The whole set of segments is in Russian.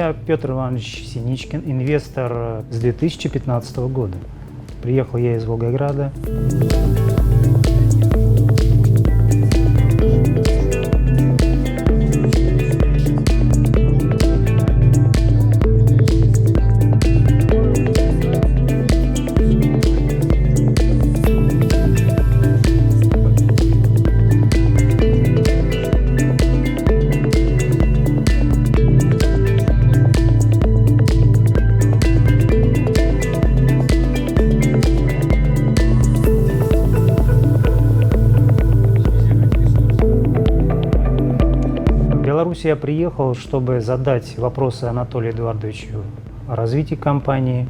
Я Петр Иванович Синичкин, инвестор с 2015 года. Приехал я из Волгограда. В Беларусь я приехал, чтобы задать вопросы Анатолию Эдуардовичу о развитии компании,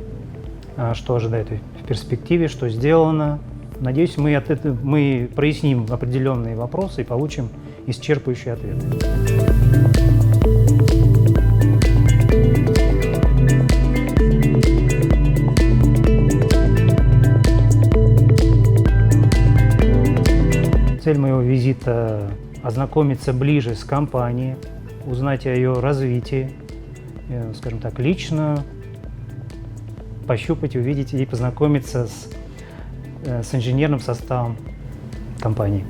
что ожидает в перспективе, что сделано. Надеюсь, мы проясним определенные вопросы и получим исчерпывающие ответы. Цель моего визита – ознакомиться ближе с компанией, узнать о ее развитии, скажем так, лично пощупать, увидеть и познакомиться с инженерным составом компании.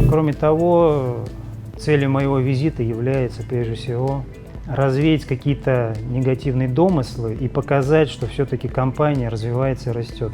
Кроме того, целью моего визита является, прежде всего, развеять какие-то негативные домыслы и показать, что все-таки компания развивается и растет.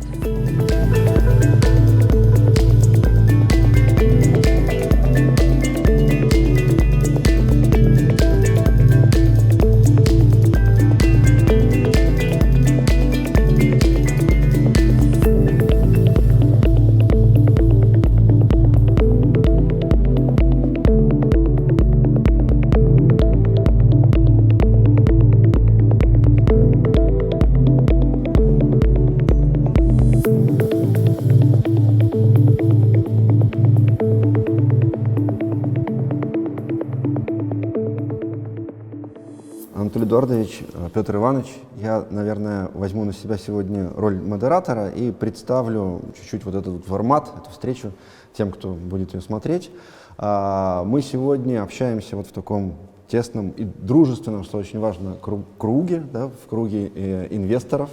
Анатолий Эдуардович, Петр Иванович, я, наверное, возьму на себя сегодня роль модератора и представлю чуть-чуть вот этот формат, эту встречу тем, кто будет ее смотреть. Мы сегодня общаемся вот в таком тесном и дружественном, что очень важно, круге, да, в круге инвесторов,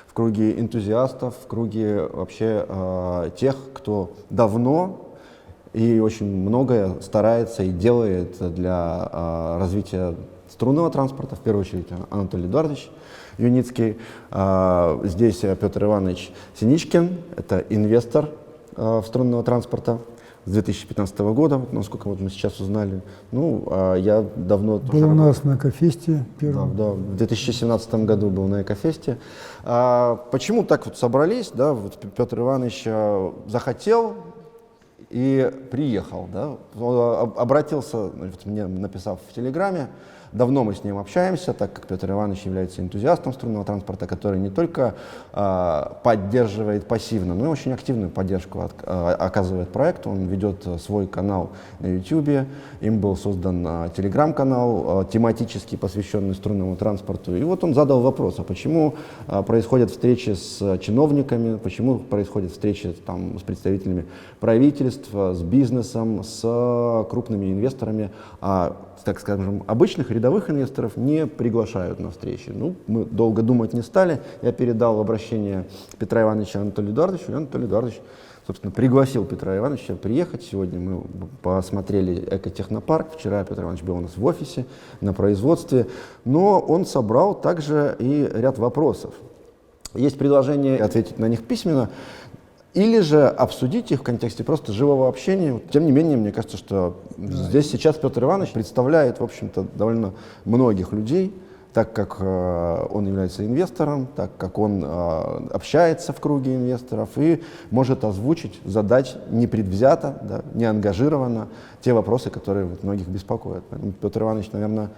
в круге энтузиастов, в круге вообще тех, кто давно и очень многое старается и делает для развития струнного транспорта, в первую очередь Анатолий Эдуардович Юницкий. Здесь Петр Иванович Синичкин, это инвестор струнного транспорта с 2015 года, насколько вот мы сейчас узнали. Ну, я давно... Был у нас на Экофесте первым. Да, в 2017 году был на Экофесте. Почему так вот собрались? Да, вот Петр Иванович захотел и приехал. Да, обратился, вот мне написав в Телеграме. Давно мы с ним общаемся, так как Петр Иванович является энтузиастом струнного транспорта, который не только поддерживает пассивно, но и очень активную поддержку оказывает проекту. Он ведет свой канал на YouTube, им был создан телеграм-канал, тематически посвященный струнному транспорту. И вот он задал вопрос, а почему происходят встречи с чиновниками, почему происходят встречи там, с представителями правительства, с бизнесом, с крупными инвесторами, так скажем, обычных рядовых инвесторов не приглашают на встречи. Ну, мы долго думать не стали. Я передал обращение Петра Ивановича Анатолию Эдуардовичу, и Анатолий Эдуардович, собственно, пригласил Петра Ивановича приехать. Сегодня мы посмотрели экотехнопарк. Вчера Петр Иванович был у нас в офисе, на производстве. Но он собрал также и ряд вопросов. Есть предложение ответить на них письменно, или же обсудить их в контексте просто живого общения. Тем не менее, мне кажется, что здесь сейчас Петр Иванович представляет, в общем-то, довольно многих людей, так как он является инвестором, так как он общается в круге инвесторов и может озвучить, задать непредвзято, да, не ангажированно те вопросы, которые вот многих беспокоят. Поэтому, Петр Иванович, наверное,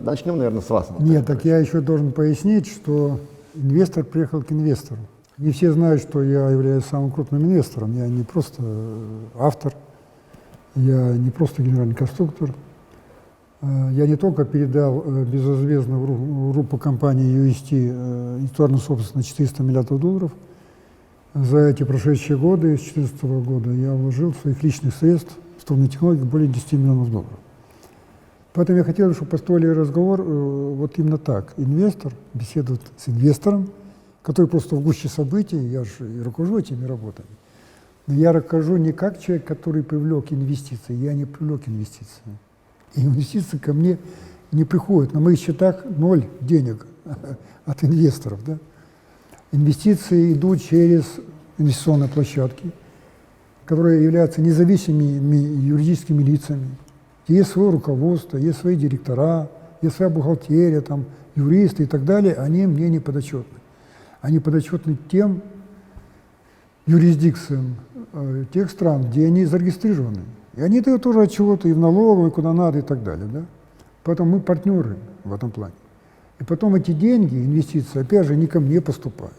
начнем, наверное, с вас. Нет, так я еще должен пояснить, что инвестор приехал к инвестору. Не все знают, что я являюсь самым крупным инвестором. Я не просто автор, я не просто генеральный конструктор. Я не только передал безвозмездно в группу компании UST интеллектуальную собственность на $400 миллиардов. За эти прошедшие годы, с 2014 года, я вложил своих личных средств в сторону технологий более $10 миллионов. Поэтому я хотел, чтобы построили разговор вот именно так. Инвестор беседует с инвестором, который просто в гуще событий, я же и руковожу этими работами. Но я руковожу не как человек, который привлек инвестиции, я не привлек инвестиции. И инвестиции ко мне не приходят. На моих счетах 0 денег от инвесторов. Да? Инвестиции идут через инвестиционные площадки, которые являются независимыми юридическими лицами. Есть свое руководство, есть свои директора, есть своя бухгалтерия, там, юристы и так далее. Они мне не подотчетны. Они подотчетны тем юрисдикциям тех стран, где они зарегистрированы. И они дают тоже от чего-то и в налоговую, куда надо и так далее. Да? Поэтому мы партнеры в этом плане. И потом эти деньги, инвестиции, опять же, не ко мне поступают.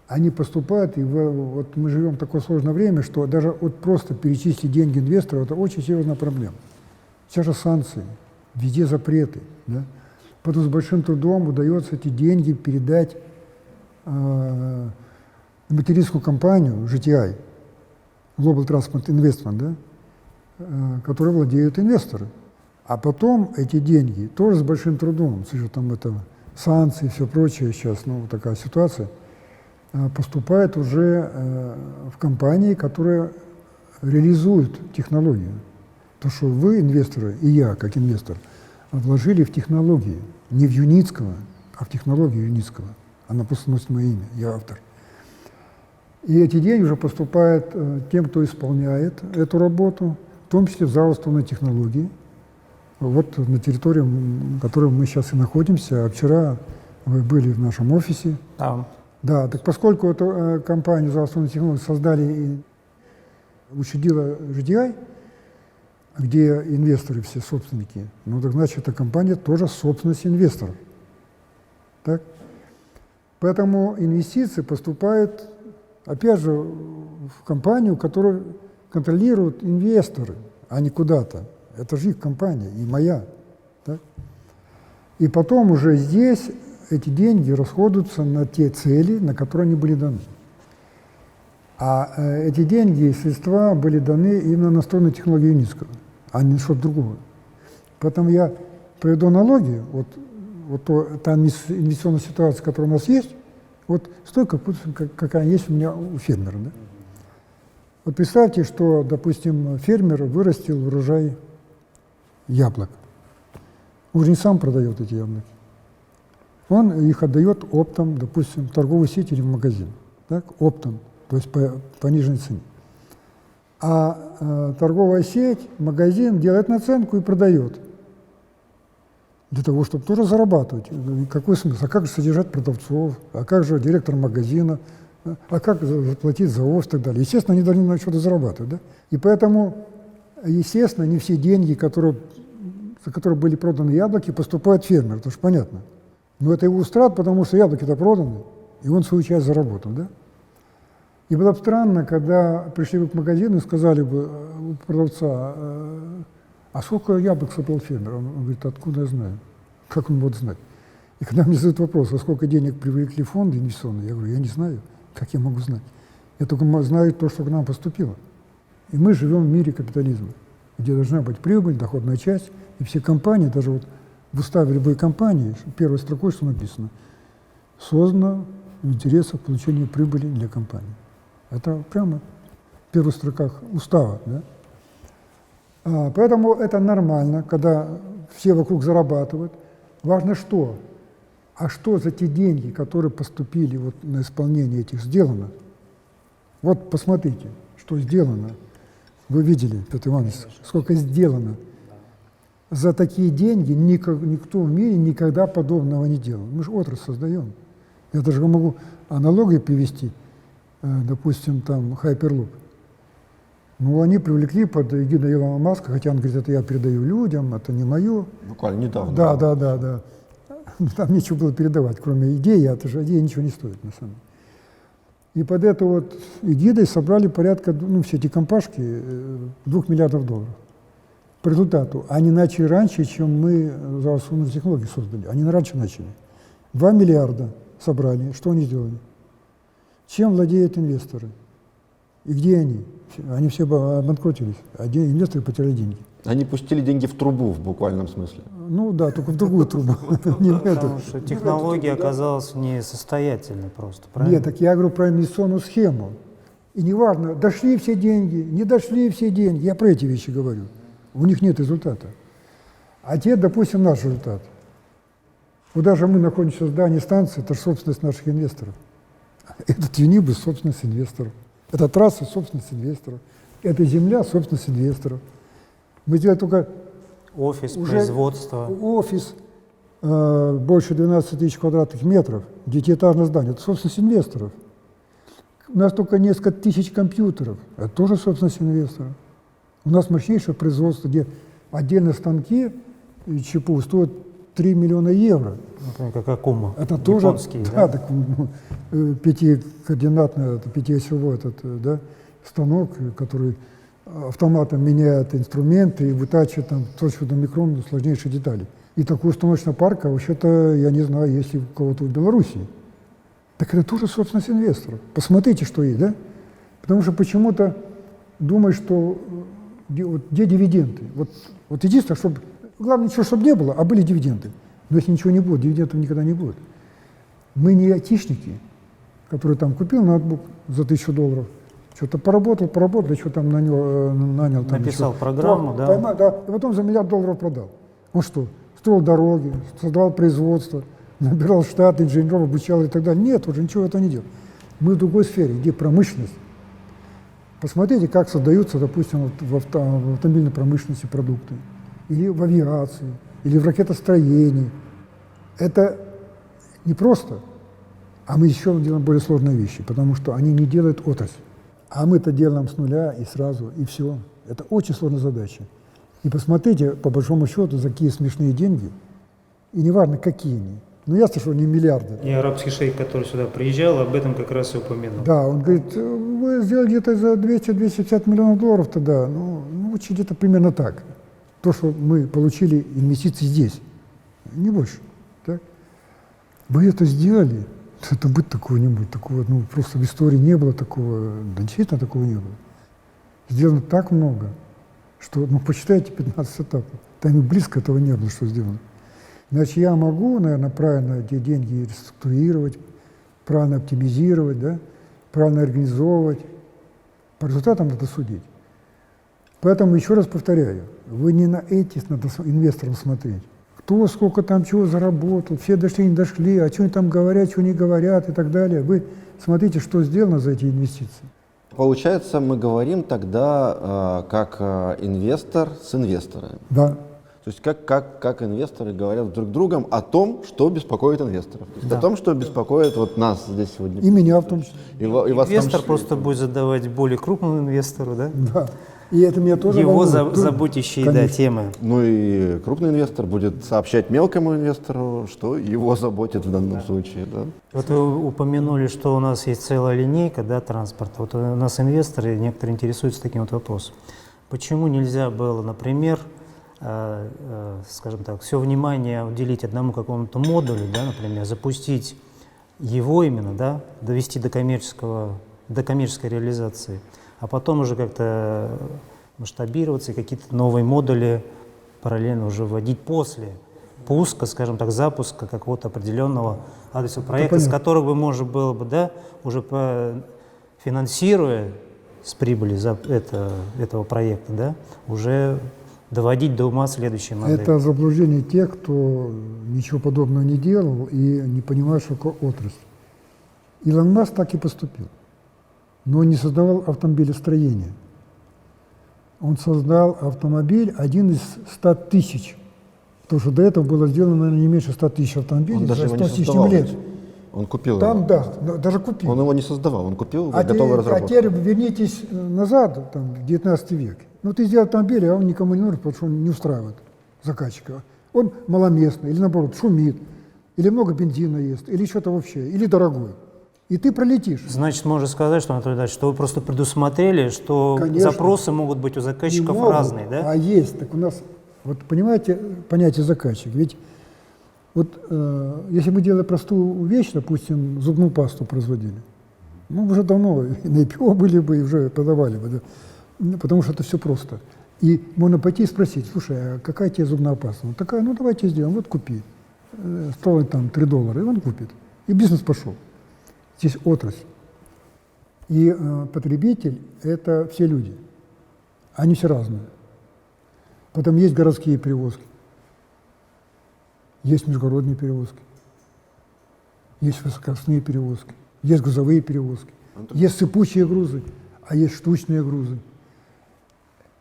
Они поступают, и вот мы живем в такое сложное время, что даже вот просто перечислить деньги инвесторов – это очень серьезная проблема. Сейчас же санкции, везде запреты. Да? Потом с большим трудом удается эти деньги передать материнскую компанию GTI, Global Transport Investment, да? Которой владеют инвесторы. А потом эти деньги тоже с большим трудом, с учетом этого санкций и все прочее, сейчас вот такая ситуация, поступают уже в компании, которые реализуют технологию. То, что вы, инвесторы, и я, как инвестор, вложили в технологии, не в Юницкого, а в технологию Юницкого. Она просто носит мое имя, я автор. И эти деньги уже поступают тем, кто исполняет эту работу, в том числе в заимствованные технологии. Вот на территории, в которой мы сейчас и находимся, а вчера вы были в нашем офисе. Да, так поскольку эту компанию заимствованных технологий создали и учредила GDI, где инвесторы все собственники, ну так значит, эта компания тоже собственность инвесторов. Так? Поэтому инвестиции поступают, опять же, в компанию, которую контролируют инвесторы, а не куда-то. Это же их компания, и моя. Так? И потом уже здесь эти деньги расходуются на те цели, на которые они были даны. А эти деньги и средства были даны именно на сторону технологии Юницкого, а не что-то другого. Поэтому я приведу аналогию. Та инвестиционная ситуация, которая у нас есть, вот столько, какая есть у меня у фермера. Да? Вот представьте, что, допустим, фермер вырастил урожай яблок. Он же не сам продает эти яблоки. Он их отдает оптом, допустим, в торговую сеть или в магазин. Так? Оптом, то есть по пониженной цене. А торговая сеть, магазин делает наценку и продает. Для того, чтобы тоже зарабатывать. Какой смысл? А как же содержать продавцов? А как же директор магазина? А как заплатить за овощ и так далее? Естественно, они должны на что-то зарабатывать. Да? И поэтому, естественно, не все деньги, за которые были проданы яблоки, поступают фермеру. Это же понятно. Но это его устрат, потому что яблоки-то проданы, и он свою часть заработал. Да? И было бы странно, когда пришли бы к магазину и сказали бы у продавца: а сколько яблок собрал фермер? Он говорит: откуда я знаю? Как он будет знать? И когда мне задают вопрос: а сколько денег привлекли фонды инвестиционные, я говорю: я не знаю. Как я могу знать? Я только знаю то, что к нам поступило. И мы живем в мире капитализма, где должна быть прибыль, доходная часть, и все компании, даже вот в уставе любой компании, первой строкой что написано: создано в интересах получения прибыли для компании. Это прямо в первых строках устава. Да? Поэтому это нормально, когда все вокруг зарабатывают. Важно что? А что за те деньги, которые поступили вот на исполнение этих, сделано? Вот посмотрите, что сделано. Вы видели, Петр Иванович, сколько сделано. За такие деньги никто в мире никогда подобного не делал. Мы же отрасль создаем. Я даже могу аналогию привести, допустим, там Hyperloop. Ну, они привлекли под эгидой Илона Маска, хотя он говорит, это я передаю людям, это не мое. Буквально недавно. Да. Там нечего было передавать, кроме идеи, а это же идея ничего не стоит, на самом деле. И под эту вот эгидой собрали порядка, ну, все эти компашки, $2 миллиардов. По результату они начали раньше, чем мы за основные технологии создали. Они раньше начали. 2 миллиарда собрали. Что они сделали? Чем владеют инвесторы? И где они? Они все обанкротились, а инвесторы потеряли деньги. Они пустили деньги в трубу в буквальном смысле. Ну да, только в другую трубу. Не в эту. Потому что технология оказалась несостоятельной просто, правильно? Нет, так я говорю про инвестиционную схему. И неважно, дошли все деньги, не дошли все деньги. Я про эти вещи говорю. У них нет результата. А те, допустим, наш результат. Вот даже мы находимся в здании станции, это же собственность наших инвесторов. Этот Юнибус – собственность инвесторов. Эта трасса – собственность инвесторов. Эта земля – собственность инвесторов. Мы сделали только Офис, уже производство. офис больше 12 тысяч квадратных метров, девятиэтажное здание – это собственность инвесторов. У нас только несколько тысяч компьютеров – это тоже собственность инвесторов. У нас мощнейшее производство, где отдельные станки ЧПУ стоят 3 миллиона евро. Например, как Акума. Это тоже, японский, да, так, пятикоординатный, пятиосевой этот, да, станок, который автоматом меняет инструменты и вытачивает там точно до микрона сложнейшие детали. И такой установочный парк, вообще-то, я не знаю, есть ли у кого-то в Беларуси. Так это тоже собственность инвесторов. Посмотрите, что есть, да? Потому что почему-то думают, что где дивиденды. Вот единственное, чтобы главное, ничего, чтобы не было, а были дивиденды. Но если ничего не будет, дивидендов никогда не будет. Мы не айтишники, которые там купил ноутбук за $1000, что-то поработал, что там на него нанял. Там Написал еще. программу, да? Да, и потом за $1 миллиард продал. Он что, строил дороги, создавал производство, набирал штат инженеров, обучал и так далее. Нет, уже ничего этого не делал. Мы в другой сфере, где промышленность. Посмотрите, как создаются, допустим, в автомобильной промышленности продукты, или в авиации, или в ракетостроении. Это не просто, а мы еще делаем более сложные вещи, потому что они не делают отрасль. А мы это делаем с нуля и сразу, и все. Это очень сложная задача. И посмотрите, по большому счету, за какие смешные деньги, и неважно, какие они. Ну, ясно, что не миллиарды. И арабский шейх, который сюда приезжал, об этом как раз и упомянул. Да, он говорит, вы сделали где-то за 200-250 миллионов долларов тогда, ну где-то примерно так. То, что мы получили инвестиции здесь, не больше. Так? Вы это сделали, это быть такого не будет, такого, ну, просто в истории не было такого, да действительно такого не было. Сделано так много, что, ну, почитайте 15 этапов, там и близко этого не было, что сделано. Значит, я могу, наверное, правильно эти деньги реструктурировать, правильно оптимизировать, да, правильно организовывать. По результатам надо судить. Поэтому еще раз повторяю, вы не на эти надо инвесторам смотреть. Кто сколько там чего заработал, все дошли, не дошли, а что они там говорят, что не говорят и так далее. Вы смотрите, что сделано за эти инвестиции. Получается, мы говорим тогда как инвестор с инвесторами. Да. То есть как инвесторы говорят друг с другом о том, что беспокоит инвесторов. То есть Да. о том, что беспокоит вот нас здесь сегодня. И меня в том числе. И вас в том Инвестор числе. просто будет задавать более крупному инвестору, да? Да. И это меня тоже Его волнует. заботящие, да, Конечно. темы. Ну и крупный инвестор будет сообщать мелкому инвестору, что его заботит в данном случае. Да? Вот вы упомянули, что у нас есть целая линейка, да, транспорта. Вот у нас инвесторы, некоторые интересуются таким вот вопросом. Почему нельзя было, например, скажем так, все внимание уделить одному какому-то модулю, да, например, запустить его именно, да, довести до коммерческой реализации, а потом уже как-то масштабироваться и какие-то новые модули параллельно уже вводить после пуска, скажем так, запуска какого-то определенного адресного проекта, с которого бы можно было бы, да, уже финансируя с прибыли этого проекта, да, уже доводить до ума следующей модели. Это заблуждение тех, кто ничего подобного не делал и не понимает, что такое отрасль. Илон Маск так и поступил, но не создавал автомобилестроение. Он создал автомобиль, один из 100 тысяч. Потому что до этого было сделано, наверное, не меньше 100 тысяч автомобилей Он даже за его 100 не с лишним создавал. лет. ведь. Он купил Там, его. да, даже купил. Он его не создавал, он купил А готовую разработку. теперь вернитесь назад, там, в 19 век. Ну, ты сделал автомобиль, а он никому не нужен, потому что он не устраивает заказчика. Он маломестный, или наоборот, шумит, или много бензина ест, или что-то вообще, или дорогой. И ты пролетишь. Значит, можно сказать, что, Анатолий Ильич, что вы просто предусмотрели, что Конечно. запросы могут быть у Не заказчиков могут, разные, да? А есть. Так у нас, вот понимаете, понятие заказчик. Ведь вот если мы делали простую вещь, допустим, зубную пасту производили, ну, уже давно и на IPO были бы, и уже продавали бы, да? Ну, потому что это все просто. И можно пойти и спросить: слушай, а какая тебе зубная паста? Ну, такая: ну, давайте сделаем, вот купи. Стоит там $3, и он купит. И бизнес пошел. Здесь отрасль. И потребитель – это все люди. Они все разные. Потом есть городские перевозки, есть международные перевозки, есть высокоскоростные перевозки, есть грузовые перевозки, есть сыпучие грузы, а есть штучные грузы.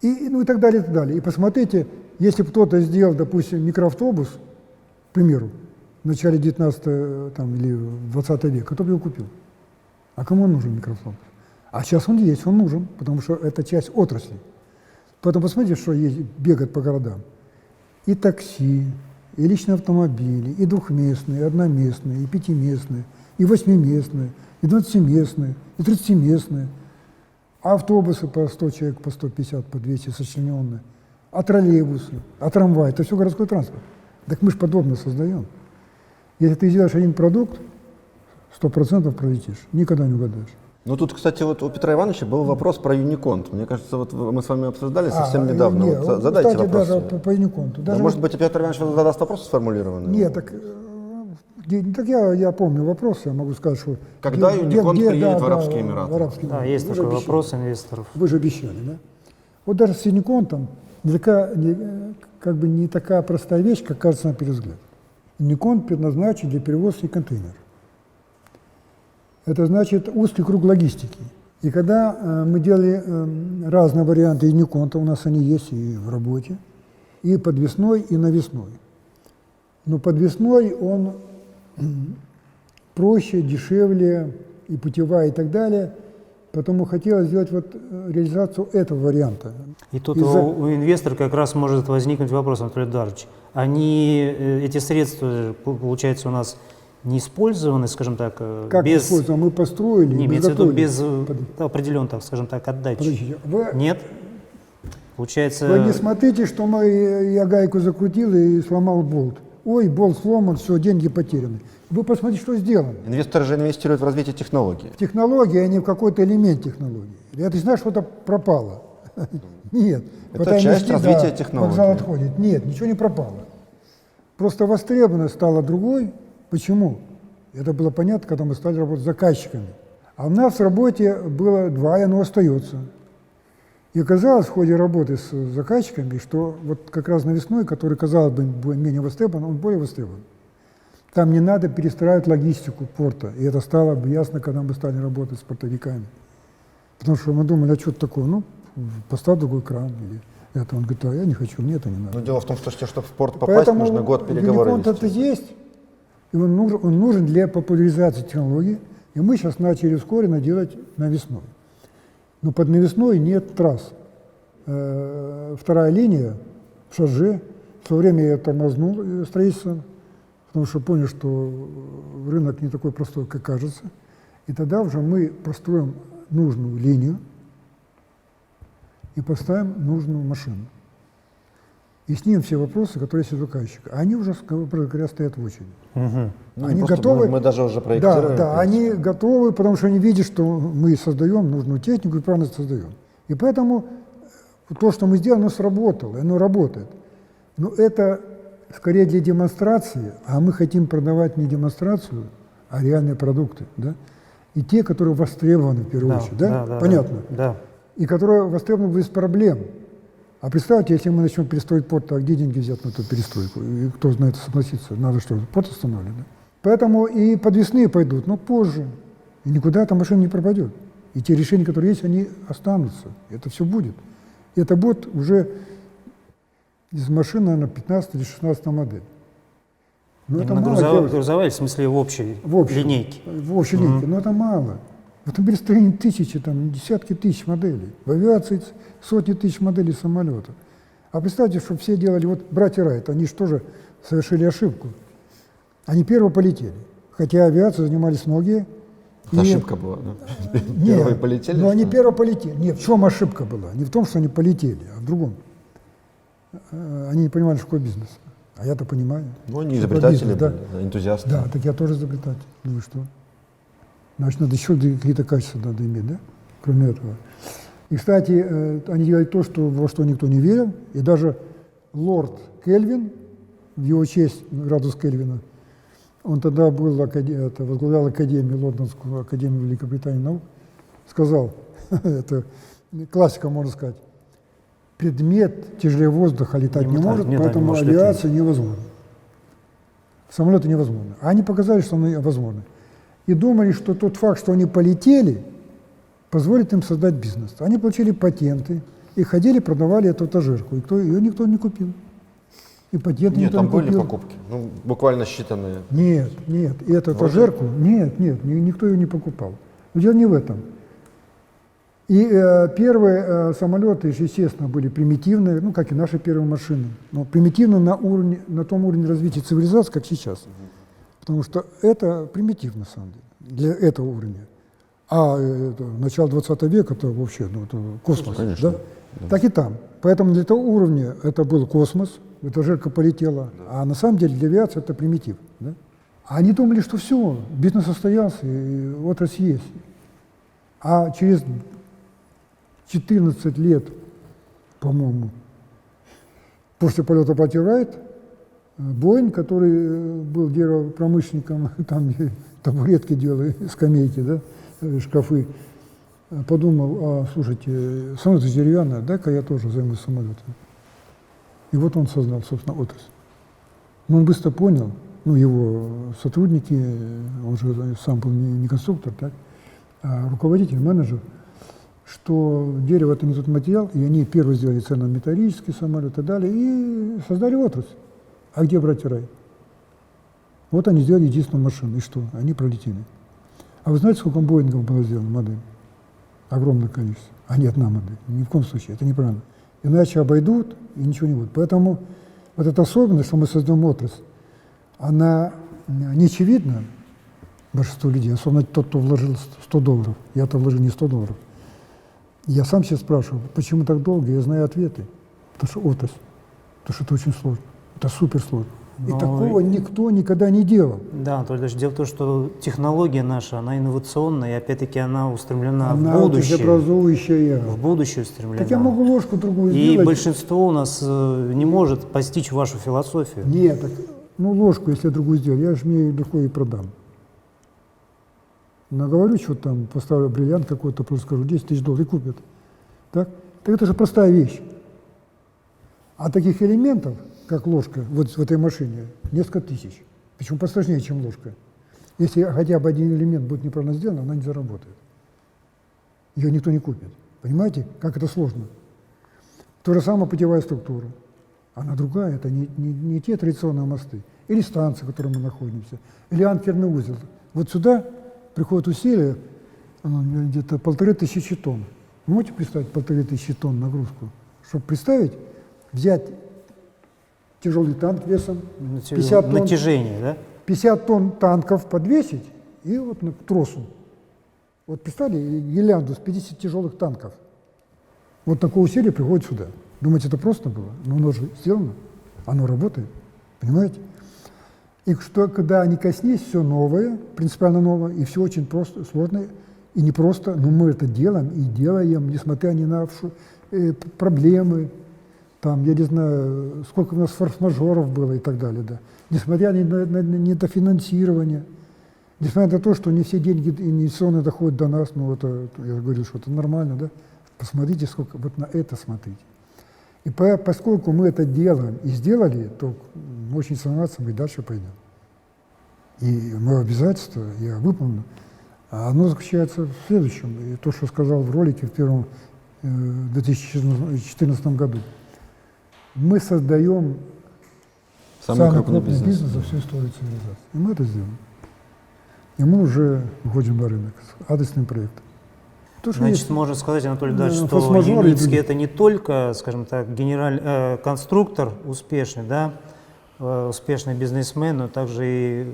И, ну, и так далее, и так далее. И посмотрите, если бы кто-то сделал, допустим, микроавтобус, к примеру, в начале 19 там, или 20 века, кто бы его купил? А кому он нужен микроавтобус? А сейчас он есть, он нужен, потому что это часть отрасли. Поэтому посмотрите, что есть, бегает по городам. И такси, и личные автомобили, и двухместные, и одноместные, и пятиместные, и восьмиместные, и 20-местные, и 30-местные. А автобусы по 100 человек, по 150, по 200 сочлененные. А троллейбусы, а трамваи. Это все городской транспорт. Так мы же подобно создаем. Если ты сделаешь один продукт, 100% пролетишь, никогда не угадаешь. Ну тут, кстати, вот у Петра Ивановича был вопрос про Юниконт. Мне кажется, вот мы с вами обсуждали совсем недавно. Нет, Вот задайте кстати, вопрос. даже по Юниконту. Да, Даже может быть, Петр Иванович задаст вопрос сформулированный? Нет, так, так я помню вопрос, я могу сказать, что... Когда Юниконт приедет в Арабские в Эмираты? Арабские Да, Эмираты. есть Вы же такой обещали. вопрос инвесторов. Вы же обещали, да? Вот даже с Юниконтом как бы не такая простая вещь, как кажется на первый взгляд. Юниконт предназначен для перевозки контейнеров. Это значит узкий круг логистики. И когда мы делали разные варианты Юниконта, у нас они есть и в работе, и подвесной, и навесной. Но подвесной он проще, дешевле, и путевая, и так далее. Поэтому хотелось сделать вот реализацию этого варианта. И тут Из-за- у инвестора как раз может возникнуть вопрос, Анатолий Эдуардович. Эти средства, получается, у нас не использованы, скажем так, Как без... используем? Мы построили, Не, мы имеется в виду готовили. без определенной, так скажем так, отдачи. Подождите, вы Нет? Получается... не смотрите, что я гайку закрутил и сломал болт. Ой, болт сломан, все, деньги потеряны. Вы посмотрите, что сделано. Инвесторы же инвестируют в развитие технологий. В технологии, а не в какой-то элемент технологии. Это не значит, что-то пропало. Нет. Это Пока часть нести, развития да, технологий. Вокзал отходит. Нет, ничего не пропало. Просто востребованность стала другой. Почему? Это было понятно, когда мы стали работать с заказчиками. А у нас в работе было два, и оно остается. И оказалось в ходе работы с заказчиками, что вот как раз навесной, который, казалось бы, менее востребован, он более востребован. Там не надо перестраивать логистику порта. И это стало бы ясно, когда мы стали работать с портовиками. Потому что мы думали, а что это такое? Ну, поставь другой кран. Или это. Он говорит: а я не хочу, мне это не надо. Но дело в том, что чтобы в порт попасть, Поэтому нужно год переговоров Юниконт это вести. есть, и он нужен для популяризации технологий. И мы сейчас начали ускоренно делать навесной. Но под навесной нет трасс. Вторая линия в Шарже. В свое время я тормознул строительство, потому что понял, что рынок не такой простой, как кажется. И тогда уже мы построим нужную линию и поставим нужную машину. И снимем все вопросы, которые есть у заказчика. Они уже, грубо говоря, стоят в очереди. Мгм. Ну, Они не просто, готовы. Мы даже уже проектируем. Да, они готовы, потому что они видят, что мы создаем нужную технику и правильно создаем. И поэтому то, что мы сделали, оно сработало, оно работает. Но это скорее для демонстрации, а мы хотим продавать не демонстрацию, а реальные продукты. Да? И те, которые востребованы в первую очередь. Да? Понятно? Да. И которые востребованы без проблем. А представьте, если мы начнем перестроить порт, а где деньги взять на эту перестройку? И кто на это согласится? Надо что, порт останавливать? Да? Поэтому и подвесные пойдут, но позже. И никуда эта машина не пропадет. И те решения, которые есть, они останутся. Это все будет. Это будет уже из машины, наверное, 15 или 16 модель. Но это Именно мало делать. грузовая, в смысле в общей линейке. В общей линейке, но это мало. В автомобилестроении тысячи, там, десятки тысяч моделей. В авиации сотни тысяч моделей самолетов. А представьте, что все делали, вот братья Райт, они же тоже совершили ошибку. Они первые полетели. Хотя авиацией занимались многие. Это ошибка была, да? Нет, Первые полетели? но они что ли? первые полетели. Нет, в чем ошибка была? Не в том, что они полетели, а в другом. Они не понимали, что такое бизнес. А я-то понимаю. Ну, они что такое изобретатели бизнес, были, да, энтузиасты. Да, так я тоже изобретатель. Ну и что? Значит, надо еще какие-то качества надо иметь, да? Кроме этого. И, кстати, они делали то, во что никто не верил. И даже лорд Кельвин, в его честь, градус Кельвина, он тогда был, возглавлял Академию, Лондонскую Академию Великобритании наук, сказал, это классика, можно сказать, предмет тяжелее воздуха летать не может, поэтому авиация невозможна. Самолеты невозможны. А они показали, что они возможны. И думали, что тот факт, что они полетели, позволит им создать бизнес. Они получили патенты и ходили, продавали эту этажерку. И ее никто не купил. И патенты Нет, никто там не были купил. покупки, ну, буквально считанные. Нет. И эту этажерку, нет, никто ее не покупал. Но дело не в этом. И первые самолеты, естественно, были примитивные, ну, как и наши первые машины. Но примитивно на том уровне развития цивилизации, как сейчас. Потому что это примитивно, на самом деле, для этого уровня. А начало 20 века, это вообще это космос. Конечно. Да? Так и там. Поэтому для того уровня это был космос, этажерка полетела. А на самом деле для авиации это примитив. Да? А они думали, что все, бизнес состоялся, и отрасль есть. А через 14 лет, по-моему, после полета братьев Райт, Боинг, который был деревопромышленником, там табуретки делали, скамейки, да, шкафы, подумал, слушайте, самолет деревянный, дай-ка я тоже займусь самолетом. И вот он создал, собственно, отрасль. Но он быстро понял, ну, его сотрудники, он же сам был не конструктор, так, а руководитель, менеджер, что дерево – это не тот материал, и они первые сделали цельнометаллический самолет и так далее, и создали отрасль. А где братья Райт? Вот они сделали единственную машину, и что? Они пролетели. А вы знаете, сколько Боингов было сделано модель? Огромное количество. А не одна модель. Ни в коем случае. Это неправильно. Иначе обойдут, и ничего не будет. Поэтому вот эта особенность, что мы создаем отрасль, она не очевидна большинству людей, особенно тот, кто вложил $100. Я-то вложил не $100. Я сам себя спрашиваю, почему так долго, я знаю ответы. Потому что отрасль, потому что это очень сложно, это суперсложно. И такого никто никогда не делал. Да, Анатолий Ильич, дело в том, что технология наша, она инновационная, и опять-таки она устремлена Она в будущее. образующая. В будущее устремлена. Так я могу ложку другую И сделать. большинство у нас не может постичь вашу философию. Нет, так, ну ложку, если я другую сделаю, я же мне легко и продам. Наговорю, что там, поставлю бриллиант какой-то, просто скажу, $10 000 и купят. Так? Так это же простая вещь. А таких элементов, как ложка, вот в этой машине, несколько тысяч. Причем посложнее, чем ложка. Если хотя бы один элемент будет неправильно сделан, она не заработает. Ее никто не купит. Понимаете, как это сложно? То же самое путевая структура. Она другая, это не те традиционные мосты. Или станции, в которой мы находимся. Или анкерный узел. Вот сюда приходят усилия, где-то 1500 тонн. Вы можете представить 1500 тонн нагрузку? Чтобы представить, взять тяжелый танк весом 50 тонн, Натяжение, да? 50 тонн танков подвесить и вот к тросу. Вот представьте, гирлянду с 50 тяжелых танков. Вот такое усилие приходит сюда. Думаете, это просто было? Но оно же сделано, оно работает, понимаете? И что, когда не коснись, все новое, принципиально новое, и все очень просто, сложное, и не просто, но мы это делаем, и делаем, несмотря ни на проблемы, там, я не знаю, сколько у нас форс-мажоров было и так далее, да. Несмотря на недофинансирование, несмотря на то, что не все деньги инвестиционные доходят до нас, ну, это, я говорю, что это нормально, да. Посмотрите, сколько, вот на это смотрите. И поскольку мы это делаем и сделали, то мы очень сомневаться, мы и дальше пойдем. И мое обязательство я выполню. А оно заключается в следующем. И то, что сказал в ролике в первом в 2014 году. Мы создаем самый крупный бизнес за всю историю цивилизации. И мы это сделаем. И мы уже выходим на рынок с адресным проектом. То, что Значит, есть, можно сказать, Анатолий Эдуардович, что форс-мажоры и Юницкий другие. это не только, скажем так, конструктор успешный, да, успешный бизнесмен, но также и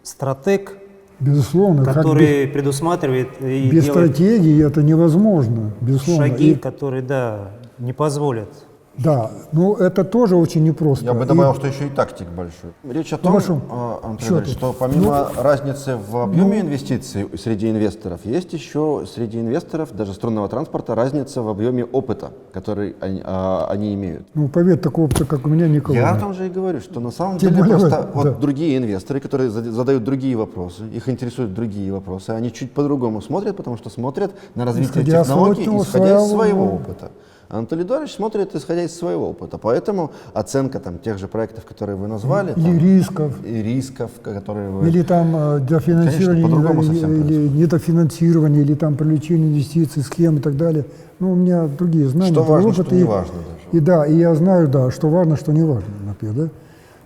стратег, безусловно, как который предусматривает и без делает стратегии это невозможно, безусловно. шаги, И- которые, да, не позволят. да, но это тоже очень непросто. Я бы И- добавил, что еще и тактик большой. Речь о том, хорошо. Антон Что Ильич, тут? что помимо разницы в объеме инвестиций среди инвесторов, есть еще среди инвесторов, даже струнного транспорта, разница в объеме опыта, который они имеют. Ну, поверь, такого опыта, как у меня, никого Я о нет. том же и говорю, что на самом Тем деле более просто вы, вот да. другие инвесторы, которые задают другие вопросы, их интересуют другие вопросы, они чуть по-другому смотрят, потому что смотрят на развитие Исходя технологий, своего- исходя из своего- своего опыта. Анатолий Эдуардович смотрит, исходя из своего опыта. Поэтому оценка там, тех же проектов, которые вы назвали, Или там, рисков, и рисков, которые вы... или там дофинансирование, по-другому совсем или недофинансирование, или там привлечение инвестиций, схем и так далее. Ну, у меня другие знания, Что важно, опыт, что не важно даже. И да, и я знаю, да, что важно, что не важно, например, да?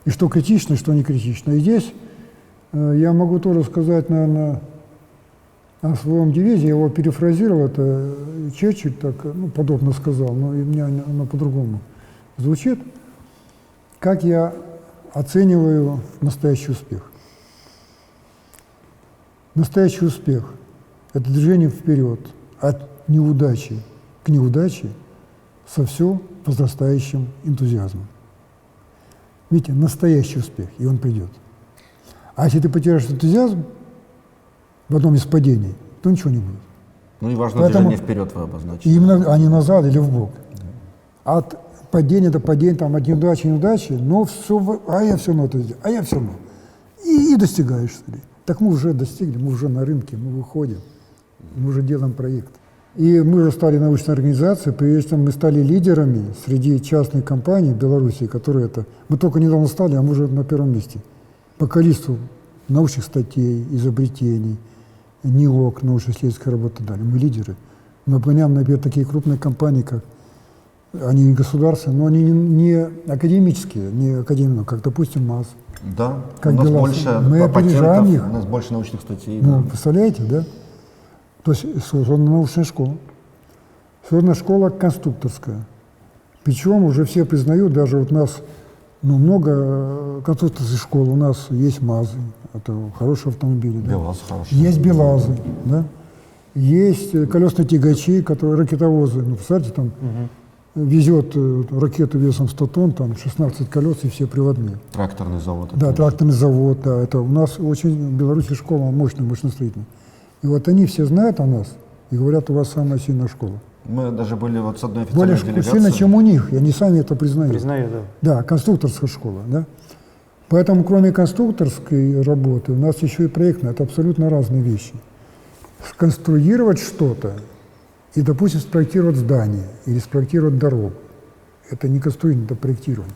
И что критично, и что не критично. И здесь я могу тоже сказать, наверное, о своем девизе, я его перефразировал, это Черчилль так, ну, подобно сказал, но и у меня оно по-другому звучит. Как я оцениваю настоящий успех? Настоящий успех – это движение вперед, от неудачи к неудаче со все возрастающим энтузиазмом. Видите, настоящий успех, и он придет. А если ты потеряешь энтузиазм в одном из падений, то ничего не будет. Ну и важно Поэтому- движение вперед вы обозначили. Именно, а не назад или вбок. От падения до падения, там, от неудачи к неудаче, но все, а я все равно это сделаю, а я все равно. И достигаешь цели. Так мы уже достигли, мы уже на рынке, мы выходим, мы уже делаем проект. И мы уже стали научной организацией, при этом мы стали лидерами среди частных компаний в Беларуси, которые это... Мы только недавно стали, а мы уже на первом месте. По количеству научных статей, изобретений, НИОК, научно-исследовательской работы дали. Мы лидеры. Мы обгоняем, например, такие крупные компании, как они не государственные, но они не академические, не академные, как, допустим, МАЗ. Да, Как у нас Беларусь. больше Мы опережаем патентов, их. у нас больше научных статей. Ну, да. представляете, да? То есть создана научная школа. Создана школа конструкторская. Причем уже все признают, даже вот у нас много конструкторских школ, у нас есть МАЗы, это хорошие автомобили. Да? БелАЗ хороший. Есть БелАЗы, да? Есть колесные тягачи, которые ракетовозы. Ну, представьте, там везет ракету весом 100 тонн, там 16 колес и все приводные. Тракторный завод. Да, тракторный завод, да, это у нас очень в Беларуси школа мощная, машиностроительная. И вот они все знают о нас и говорят, у вас самая сильная школа. Мы даже были вот с одной Более официальной сильно, делегацией. чем у них, и они сами это признают. Признаю, да. Да, конструкторская школа, да. Поэтому кроме конструкторской работы у нас еще и проектная, это абсолютно разные вещи. Сконструировать что-то и, допустим, спроектировать здание или спроектировать дорогу. Это не конструирование, это проектирование.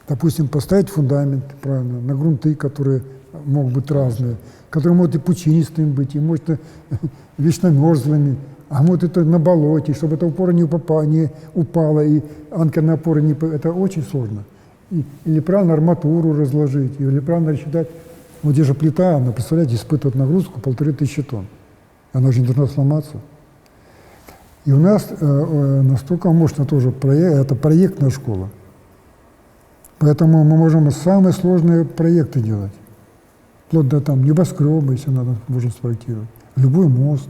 Допустим, поставить фундамент, правильно, на грунты, которые могут быть разные, которые могут и пучинистыми быть, и может вечно мерзлыми, а может это на болоте, чтобы эта опора не упала, и анкерные опоры не... Это очень сложно. Или правильно арматуру разложить, или правильно рассчитать. Вот здесь же плита, она, представляете, испытывает нагрузку 1500 тонн. Она же не должна сломаться. И у нас настолько мощно тоже это проектная школа. Поэтому мы можем самые сложные проекты делать. Вплоть до там небоскреба, если надо, можем спроектировать. Любой мост.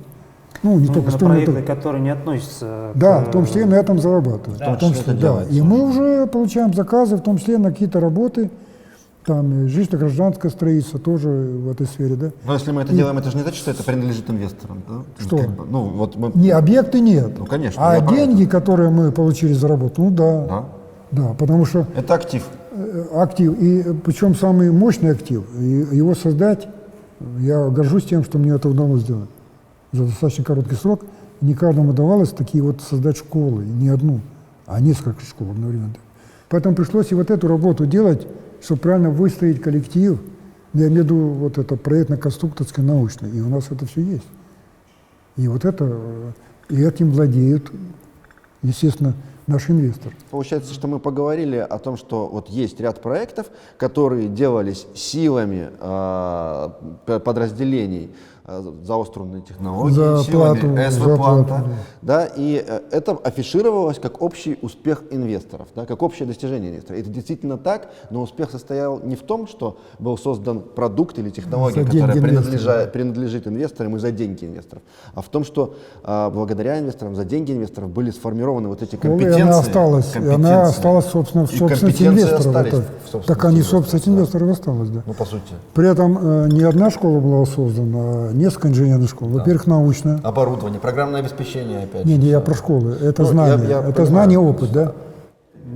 Ну, не только На стройный, проекты, которые не относятся да, к... в том числе и на этом зарабатывают. Да, в том что числе, это да. делается. И мы уже получаем заказы, в том числе на какие-то работы, там жилищно-гражданское строительство тоже в этой сфере, да. Но если мы это делаем, это же не значит, что это принадлежит инвесторам. Да? Что? Как бы, ну, вот мы... Не, объекты нет. Ну, конечно, А я про деньги, которые мы получили за работу, ну да. Да. Да, потому что Это актив. актив, и причем самый мощный актив, и его создать, я горжусь тем, что мне это удалось сделать. За достаточно короткий срок не каждому удавалось такие вот создать школы, не одну, а несколько школ одновременно. Поэтому пришлось и вот эту работу делать, чтобы правильно выстроить коллектив, я имею в виду вот это проектно-конструкторское, научное, и у нас это все есть. И вот это, и этим владеют естественно, наш инвестор. Получается, что мы поговорили о том, что вот есть ряд проектов, которые делались силами подразделений заостренной технологии, За силами плату, СВ за Планта, плату, да, и это афишировалось как общий успех инвесторов, да, как общее достижение инвесторов. Это действительно так, но успех состоял не в том, что был создан продукт или технология, За которая деньги инвесторов. принадлежит инвесторам и за деньги инвесторов, а в том, что благодаря инвесторам, за деньги инвесторов были сформированы вот эти компетенции. Она осталась, собственно, в И собственности компетенции инвесторов. остались Это, в собственности так они инвесторов, собственность да. инвесторов осталась, да. Ну, по сути. При этом не одна школа была создана, а несколько инженерных школ. Во-первых, научная. Оборудование, программное обеспечение, опять Не, же. я про школы. Это Ну, знание. я Это понимаю. знание, опыт, да?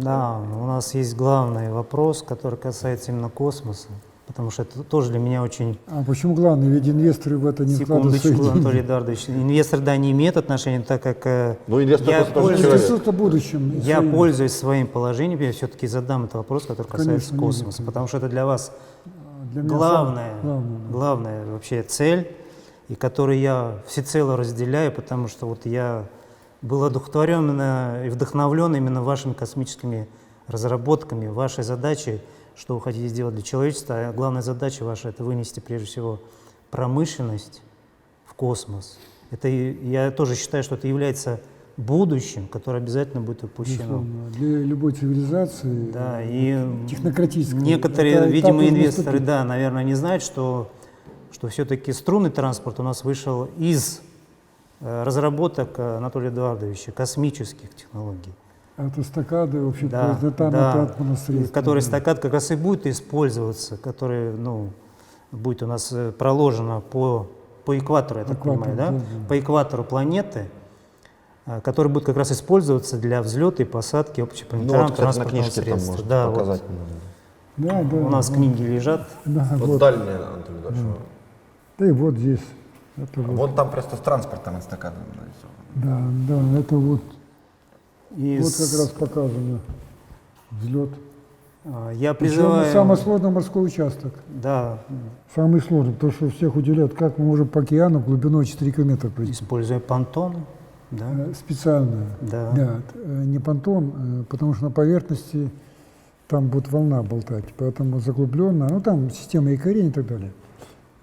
Да, у нас есть главный вопрос, который касается именно космоса, потому что это тоже для меня очень... А почему главное? Ведь инвесторы в это не вкладывают свои Секундочку, деньги. Анатолий Эдуардович. Инвестор, да, не имеет отношения, так как Ну, инвестор я просто тоже пользуюсь- человек. Интересуется будущим. я своим. пользуюсь своим положением, я все-таки задам этот вопрос, который касается Конечно, космоса, нет. потому что это для вас Для меня главная, главное. главная вообще цель, и которую я всецело разделяю, потому что вот я был одухотворен и вдохновлен именно вашими космическими разработками, вашей задачей, что вы хотите сделать для человечества, а главная задача ваша — это вынести прежде всего промышленность в космос. Это, я тоже считаю, что это является будущим, которое обязательно будет упущено. Безусловно. Для любой цивилизации, Да, и технократической. некоторые, это этап видимо, должен инвесторы, наступить. да, наверное, не знают, что все-таки струнный транспорт у нас вышел из разработок Анатолия Эдуардовича, космических технологий. Это эстакады, вообще, Да, это да, который стакат как раз и будет использоваться, который, ну, будет у нас проложено по экватору, я так Экватор, понимаю, да? да, да. По экватору планеты, который будет как раз использоваться для взлета и посадки Ну, общепланетарного вот, кстати, на транспортного книжке там средства. можно Да, вот. показать. Да, да. У нас да. книги лежат. Да, Вот, вот. дальняя, Анатолий Эдуардович. Да и вот здесь. Это вот. Вот там просто с транспортом эстакадом нарисовано. Да, да, это вот. И Вот как раз показано взлет. я Причем призываю... самый сложный морской участок. Да, Самый сложный, потому что всех удивляет, как мы можем по океану глубиной 4 километра пройти. используя понтоны, да, Специально. да. Не понтон, потому что на поверхности там будет волна болтать, поэтому заглубленно, ну там система якорей и так далее.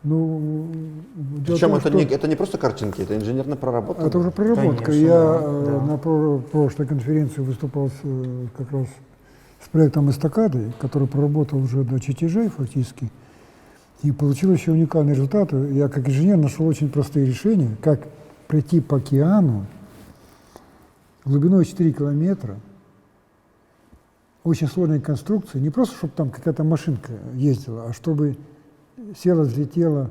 Ну, дело в Причем том, это, что это не просто картинки, это инженерно проработано. это уже проработка. Конечно, Я да. на прошлой конференции выступал как раз с проектом эстакады, который проработал уже до чертежей фактически. И получил еще уникальные результаты. Я как инженер нашел очень простые решения, как пройти по океану глубиной 4 километра, очень сложной конструкции, не просто, чтобы там какая-то машинка ездила, а чтобы села, взлетела,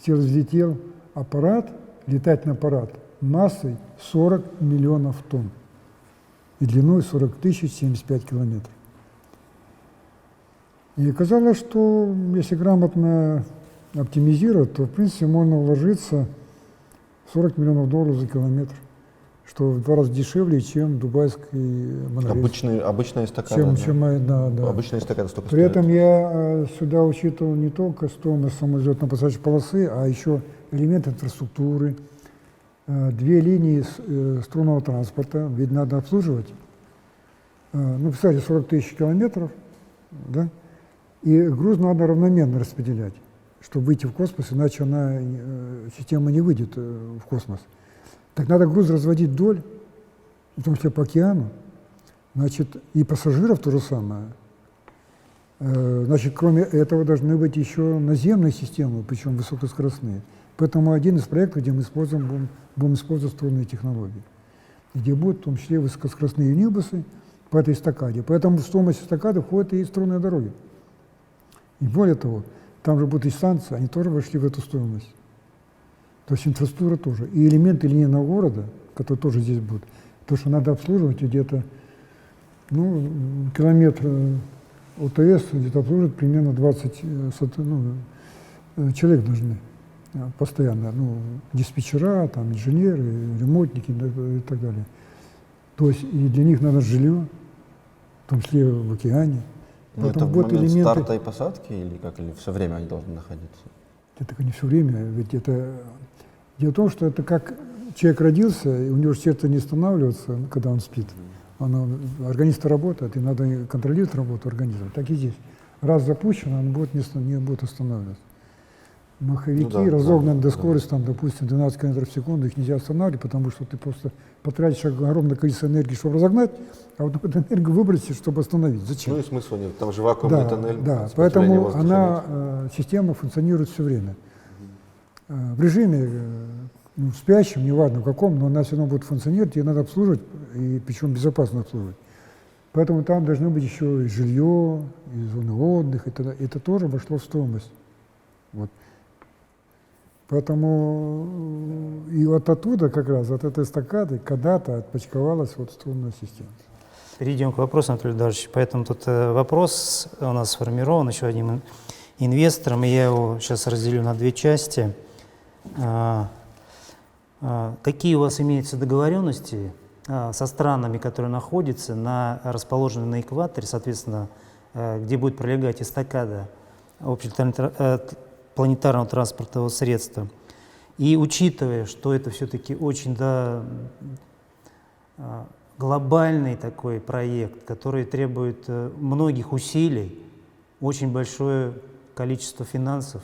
взлетел аппарат, летательный аппарат массой 40 миллионов тонн и длиной 40 075 километров. И оказалось, что если грамотно оптимизировать, то в принципе можно вложиться в $40 миллионов за километр, что в 2 раза дешевле, чем дубайский монорельс. Обычная эстакада. Да. Обычная эстакада столько При стоит. этом я сюда учитывал не только стоимость самой взлетно-посадочной полосы, а еще элементы инфраструктуры, 2 линии струнного транспорта, ведь надо обслуживать. Ну, представьте, 40 000 километров, да? И груз надо равномерно распределять, чтобы выйти в космос, иначе система не выйдет в космос. Так надо груз разводить вдоль, в том числе по океану, значит, и пассажиров то же самое. Значит, кроме этого должны быть еще наземные системы, причем высокоскоростные. Поэтому один из проектов, где мы будем использовать струнные технологии, где будут в том числе высокоскоростные юнибусы по этой эстакаде. Поэтому в стоимость эстакады входят и струнные дороги. И более того, там же будут и станции, они тоже вошли в эту стоимость. То есть инфраструктура тоже. И элементы линейного города, которые тоже здесь будут, то, что надо обслуживать где-то, ну, километр ОТС где-то обслуживать примерно 20 человек должны постоянно, ну, диспетчера, там, инженеры, ремонтники и так далее. То есть и для них надо жилье, в том числе в океане. Но это в момент старта и посадки или как, или все время они должны находиться? Это не все время, ведь это Дело в том, что это как человек родился, и у него сердце не останавливается, когда он спит. Организм работает, и надо контролировать работу организма. Так и здесь. Раз запущено, он не будет останавливаться. Маховики разогнаны до скорости, там, допустим, 12 км в секунду, их нельзя останавливать, потому что ты просто потратишь огромное количество энергии, чтобы разогнать, а вот эту энергию выбросишь, чтобы остановить. Зачем? Ну и смысла нет, там же вакуумный тоннель. Да, сопротивление поэтому воздуха нет. система функционирует все время. В режиме в спящем, неважно в каком, но она все равно будет функционировать, ее надо обслуживать, и причем безопасно обслуживать. Поэтому там должно быть еще и жилье, и зоны отдыха, это тоже вошло в стоимость. Вот. Поэтому и вот оттуда как раз, от этой эстакады, когда-то отпочковалась вот струнная система. Перейдем к вопросу, Анатолий Эдуардович. Поэтому тут вопрос у нас сформирован еще одним инвестором, и я его сейчас разделю на две части. Какие у вас имеются договоренности со странами, которые находятся расположены на экваторе, соответственно, где будет пролегать эстакада планетарного транспортного средства? И учитывая, что это все-таки очень глобальный такой проект, который требует многих усилий, очень большое количество финансов,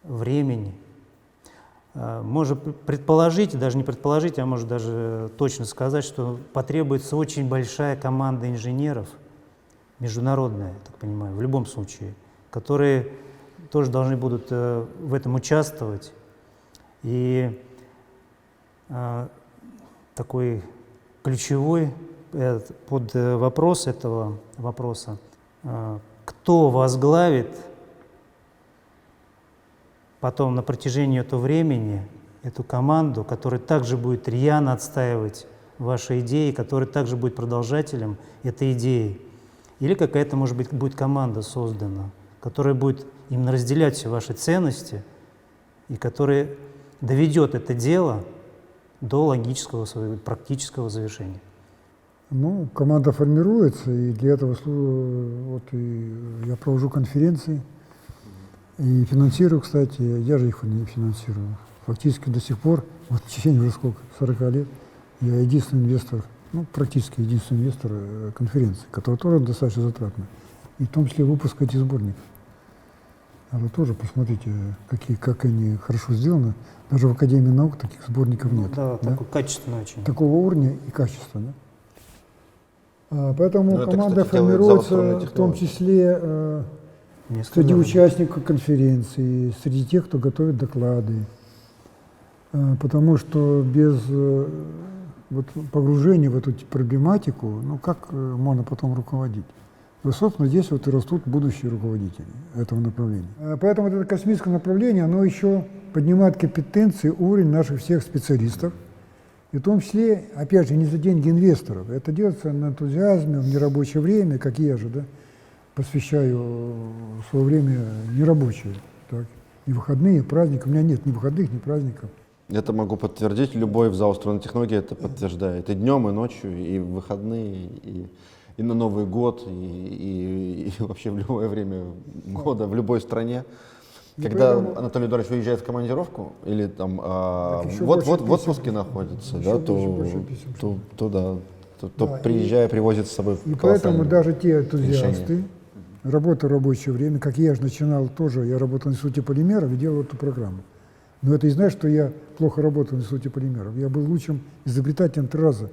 времени, можно предположить, даже не предположить, а может даже точно сказать, что потребуется очень большая команда инженеров, международная, я так понимаю, в любом случае, которые тоже должны будут в этом участвовать. И такой ключевой под вопрос этого вопроса, кто возглавит потом на протяжении этого времени эту команду, которая также будет рьяно отстаивать ваши идеи, которая также будет продолжателем этой идеи. Или какая-то, может быть, будет команда создана, которая будет именно разделять все ваши ценности и которая доведет это дело до логического, своего практического завершения. Ну, команда формируется, и для этого вот, и я провожу конференции и финансирую, кстати, я же их финансирую. Фактически до сих пор, вот в течение уже сколько, 40 лет, я единственный инвестор, ну, практически единственный инвестор конференции, который тоже достаточно затратный, и в том числе выпуск этих сборников. Надо тоже посмотрите, как они хорошо сделаны. Даже в Академии наук таких сборников нет. Да, такой качественный очень. Такого уровня и качества, да? Поэтому это, команда кстати, делает формируется завод в том числе Несколько среди раз. участников конференции, среди тех, кто готовит доклады. Потому что без вот, погружения в эту проблематику, ну как можно потом руководить? И, собственно, здесь вот и растут будущие руководители этого направления. Поэтому это космическое направление, оно еще поднимает компетенции, уровень наших всех специалистов. И в том числе, опять же, не за деньги инвесторов. Это делается на энтузиазме, в нерабочее время, как я же, да, посвящаю свое время нерабочее. Так, ни выходные, праздники. У меня нет ни выходных, ни праздников. Это могу подтвердить. Любой в заустроенной технологии это подтверждает. И днем, и ночью, и в выходные, и на Новый год, и вообще в любое время года, в любой стране. Когда поэтому, Анатолий Эдуардович уезжает в командировку или там больше в отпуске находится, да, то Да, приезжая, привозит с собой И поэтому колоссальные даже те энтузиасты, решения. работая в рабочее время, как я же начинал тоже, я работал в Институте полимеров и делал эту программу. Но это не значит, что я плохо работал в Институте полимеров. Я был лучшим изобретателем 3 раза.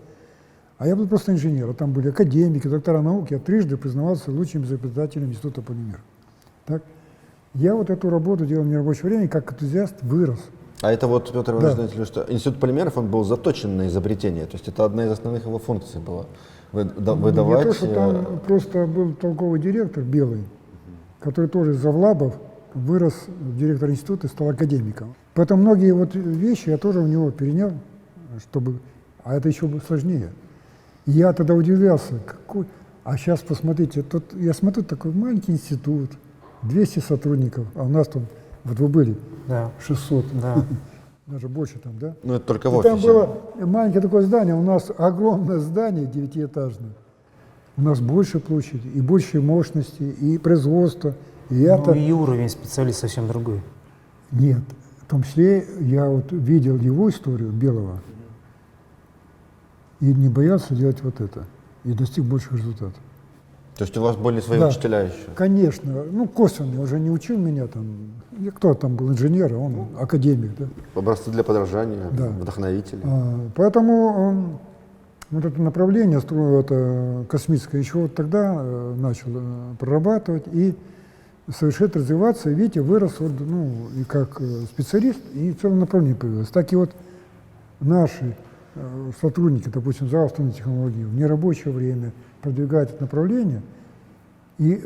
А я был просто инженер, а там были академики, доктора наук. Я трижды признавался лучшим изобретателем Института полимеров. Так? Я вот эту работу делал в нерабочее время, как энтузиаст вырос. А это вот, Петр Иванович, знаете ли, что Институт полимеров, он был заточен на изобретение. То есть это одна из основных его функций была. Выдавать... Не то, что там просто был толковый директор, белый, который тоже из Завлабов вырос в директор института и стал академиком. Поэтому многие вот вещи я тоже у него перенял, чтобы... А это еще сложнее. И я тогда удивлялся, какой... А сейчас посмотрите, тут я смотрю, такой маленький институт, 200 сотрудников, а у нас там, вот вы были, Да. 600, Да. даже больше там, да? Ну, это только в И офисе. там было маленькое такое здание, у нас огромное здание 9-этажное. У нас больше площади, и больше мощности, и производство. И Ну, и уровень специалиста совсем другой. Нет, том числе я вот видел его историю, Белого, и не боялся делать вот это, и достиг больших результатов. То есть у вас были свои Да. учителя еще? Конечно, ну косвенно, уже не учил меня там, кто там был инженер, а он академик, да. Образцы для подражания, Да. вдохновители. Поэтому вот это направление это космическое еще вот тогда начал прорабатывать и совершенно развиваться. И видите, вырос вот, ну, и как специалист, и целое направление появилось. Так и вот наши сотрудники, допустим, за автомобильные технологии в нерабочее время продвигают это направление, и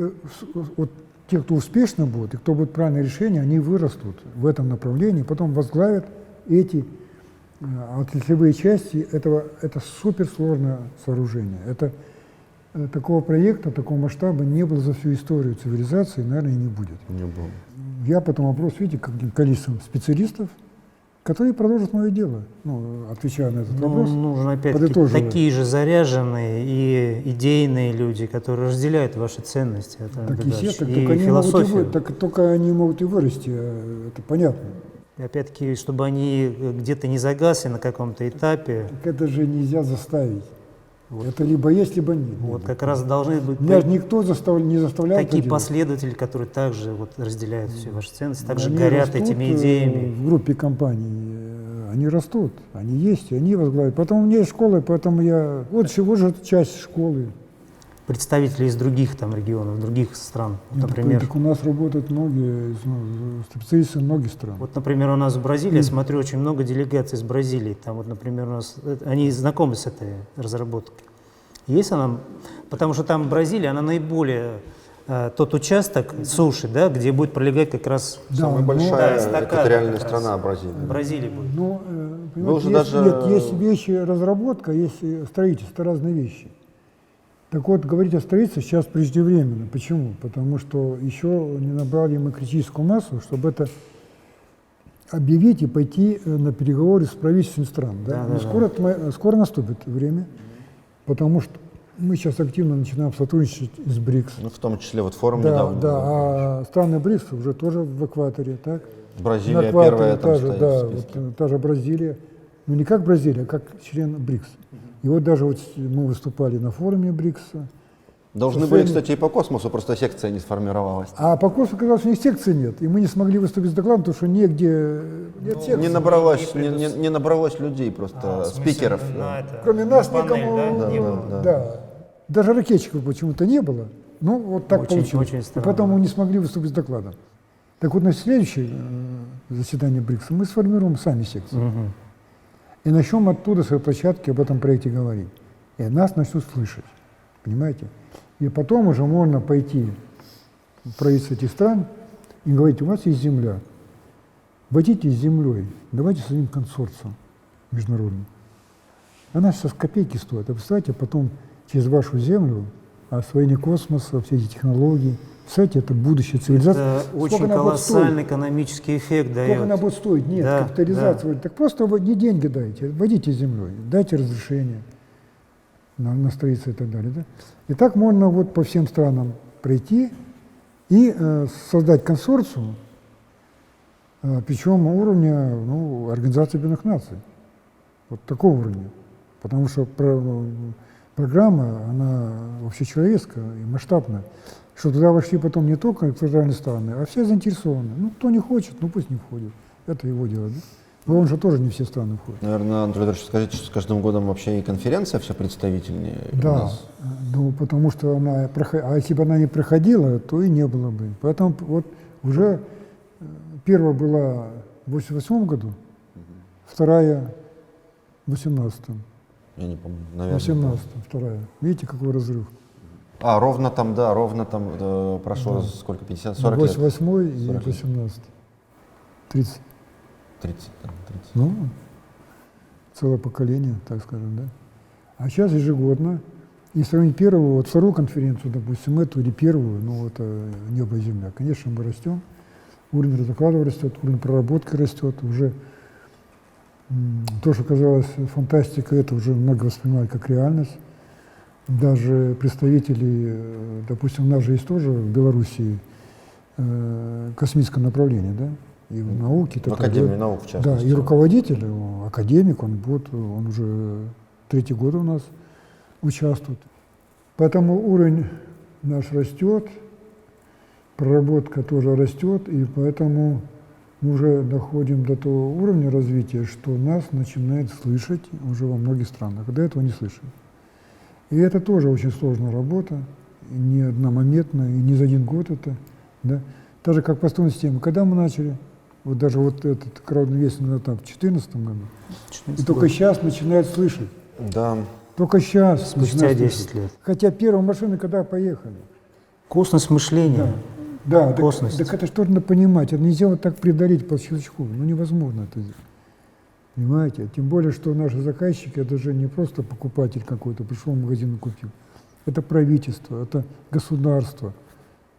вот те, кто успешно будет, и кто будет правильное решение, они вырастут в этом направлении, потом возглавят эти отраслевые части этого. Это суперсложное сооружение. Это такого проекта, такого масштаба не было за всю историю цивилизации, наверное, и не будет. Не было. Я потом вопрос, видите, каким количеством специалистов, которые продолжат мое дело, ну, отвечая на этот вопрос. Нужно опять-таки подытоживая. такие же заряженные и идейные люди, которые разделяют ваши ценности, Так и все, так и только они, философию. только они могут и вырасти, это понятно. И опять-таки, чтобы они где-то не загасли на каком-то этапе, Так это же нельзя заставить. Это либо есть, либо нет. вот как раз должны быть Меня же никто не заставлял такие это делать. последователи, которые также вот разделяют все ваши ценности, также Они горят растут, этими идеями. В группе компаний они растут, они есть, и они возглавляют. Поэтому у меня есть школа, поэтому я... Вот всего же часть школы. Представители из других там регионов, других стран, вот, например. Так у нас работают многие специалисты многих стран. Вот, например, у нас в Бразилии, я смотрю, очень много делегаций из Бразилии. Там вот, например, у нас, они знакомы с этой разработкой. Есть она, потому что там Бразилия, она наиболее тот участок суши, да, где будет пролегать как раз Самая но- большая эстакада экваториальная как раз. страна Бразилии. в Бразилии будет. Но, Вы понимаете, уже есть, даже- нет, есть вещи разработка, есть и строительство, разные вещи. Так вот, говорить о строительстве сейчас преждевременно. Почему? Потому что еще не набрали мы критическую массу, чтобы это объявить и пойти на переговоры с правительствами стран. Да? Да, Но да, скоро наступит время, потому что мы сейчас активно начинаем сотрудничать с БРИКС. Ну, в том числе вот форум Да, недавно. да, был. а страны БРИКС уже тоже в экваторе, так? Бразилия На экваторе первая там та же, стоит да, в списке. вот, та же Бразилия. Ну не как Бразилия, а как член БРИКС. И вот даже вот мы выступали на форуме БРИКС. Должны со были, своими- кстати, и по космосу, просто секция не сформировалась. А по космосу оказалось, что у них секции нет. И мы не смогли выступить с докладом, потому что негде нет секции. Не набралось, не набралось людей просто, В смысле, спикеров. на это, Кроме на нас панель, никому да, не было. да. Даже ракетчиков почему-то не было. Ну, вот так Очень- получилось. очень И странно. поэтому мы не смогли выступить с докладом. Так вот, на следующее заседание БРИКСа мы сформируем сами секции. Мгм. И начнем оттуда, с этой площадки, об этом проекте говорить. И нас начнут слышать. Понимаете? И потом уже можно пойти в правительство этих стран и говорить: у вас есть земля. Водите с землей, давайте создадим консорциум международный. Она сейчас копейки стоит. А представьте, потом через вашу землю освоение космоса, все эти технологии. Представляете, это будущее цивилизации. Это Сколько очень она будет стоить? колоссальный экономический эффект Сколько дает. она будет стоить? Нет, Да, капитализация. Так просто вы не деньги дайте, водите землей, дайте разрешение на строительство и так далее. Да? И так можно вот по всем странам пройти и создать консорциум, причем уровня Организации Объединенных Наций. Вот такого уровня. Потому что программа, она общечеловеческая и масштабная. Что туда вошли потом не только федеральные страны, а все заинтересованы. Ну, кто не хочет, ну пусть не входит. Это его дело. Да? Но он же тоже не все страны входят. Наверное, Анатолий Федорович, скажите, что с каждым годом вообще и конференция все представительнее у Да, нас. ну, потому что она проходила, а если бы она не проходила, то и не было бы. Поэтому вот уже первая была в 1988 году, вторая в 2018. Я не помню, В наверное. 2018 вторая. Видите, какой разрыв? Ровно там прошло сколько, 50-40 лет? 88 и 40 лет. 18. 30. 30, да, 30. Ну, целое поколение, так скажем, да. А сейчас ежегодно, и сравнить первую, вот вторую конференцию, допустим, эту или первую, ну, это небо и земля. Конечно, мы растем, уровень доклада растет, уровень проработки растет, уже то, что казалось фантастикой, это уже много воспринимают как реальность. Даже представители, допустим, у нас же есть тоже в Белоруссии космическое направление, да? и в науке. В Академии наук, в Да, частности. и руководитель, академик, он уже 3-й год у нас участвует. Поэтому уровень наш растет, проработка тоже растет, и поэтому мы уже доходим до того уровня развития, что нас начинает слышать уже во многих странах. До этого не слышали. И это тоже очень сложная работа, и не одномоментная, и не за 1 год это. Да. Так же, как постольная система. Когда мы начали, вот даже вот этот краудинвестинг этап в 2014 году, и только сейчас начинают слышать. Да. Только сейчас Спустя начинают 10 слышать. лет. Хотя первые машины когда поехали. Косность мышления. Да, так Косность. это что надо понимать. Это нельзя вот так придавить по щелчку. Ну невозможно это сделать. Понимаете? Тем более, что наши заказчики, это же не просто покупатель какой-то, пришел в магазин и купил. Это правительство, это государство,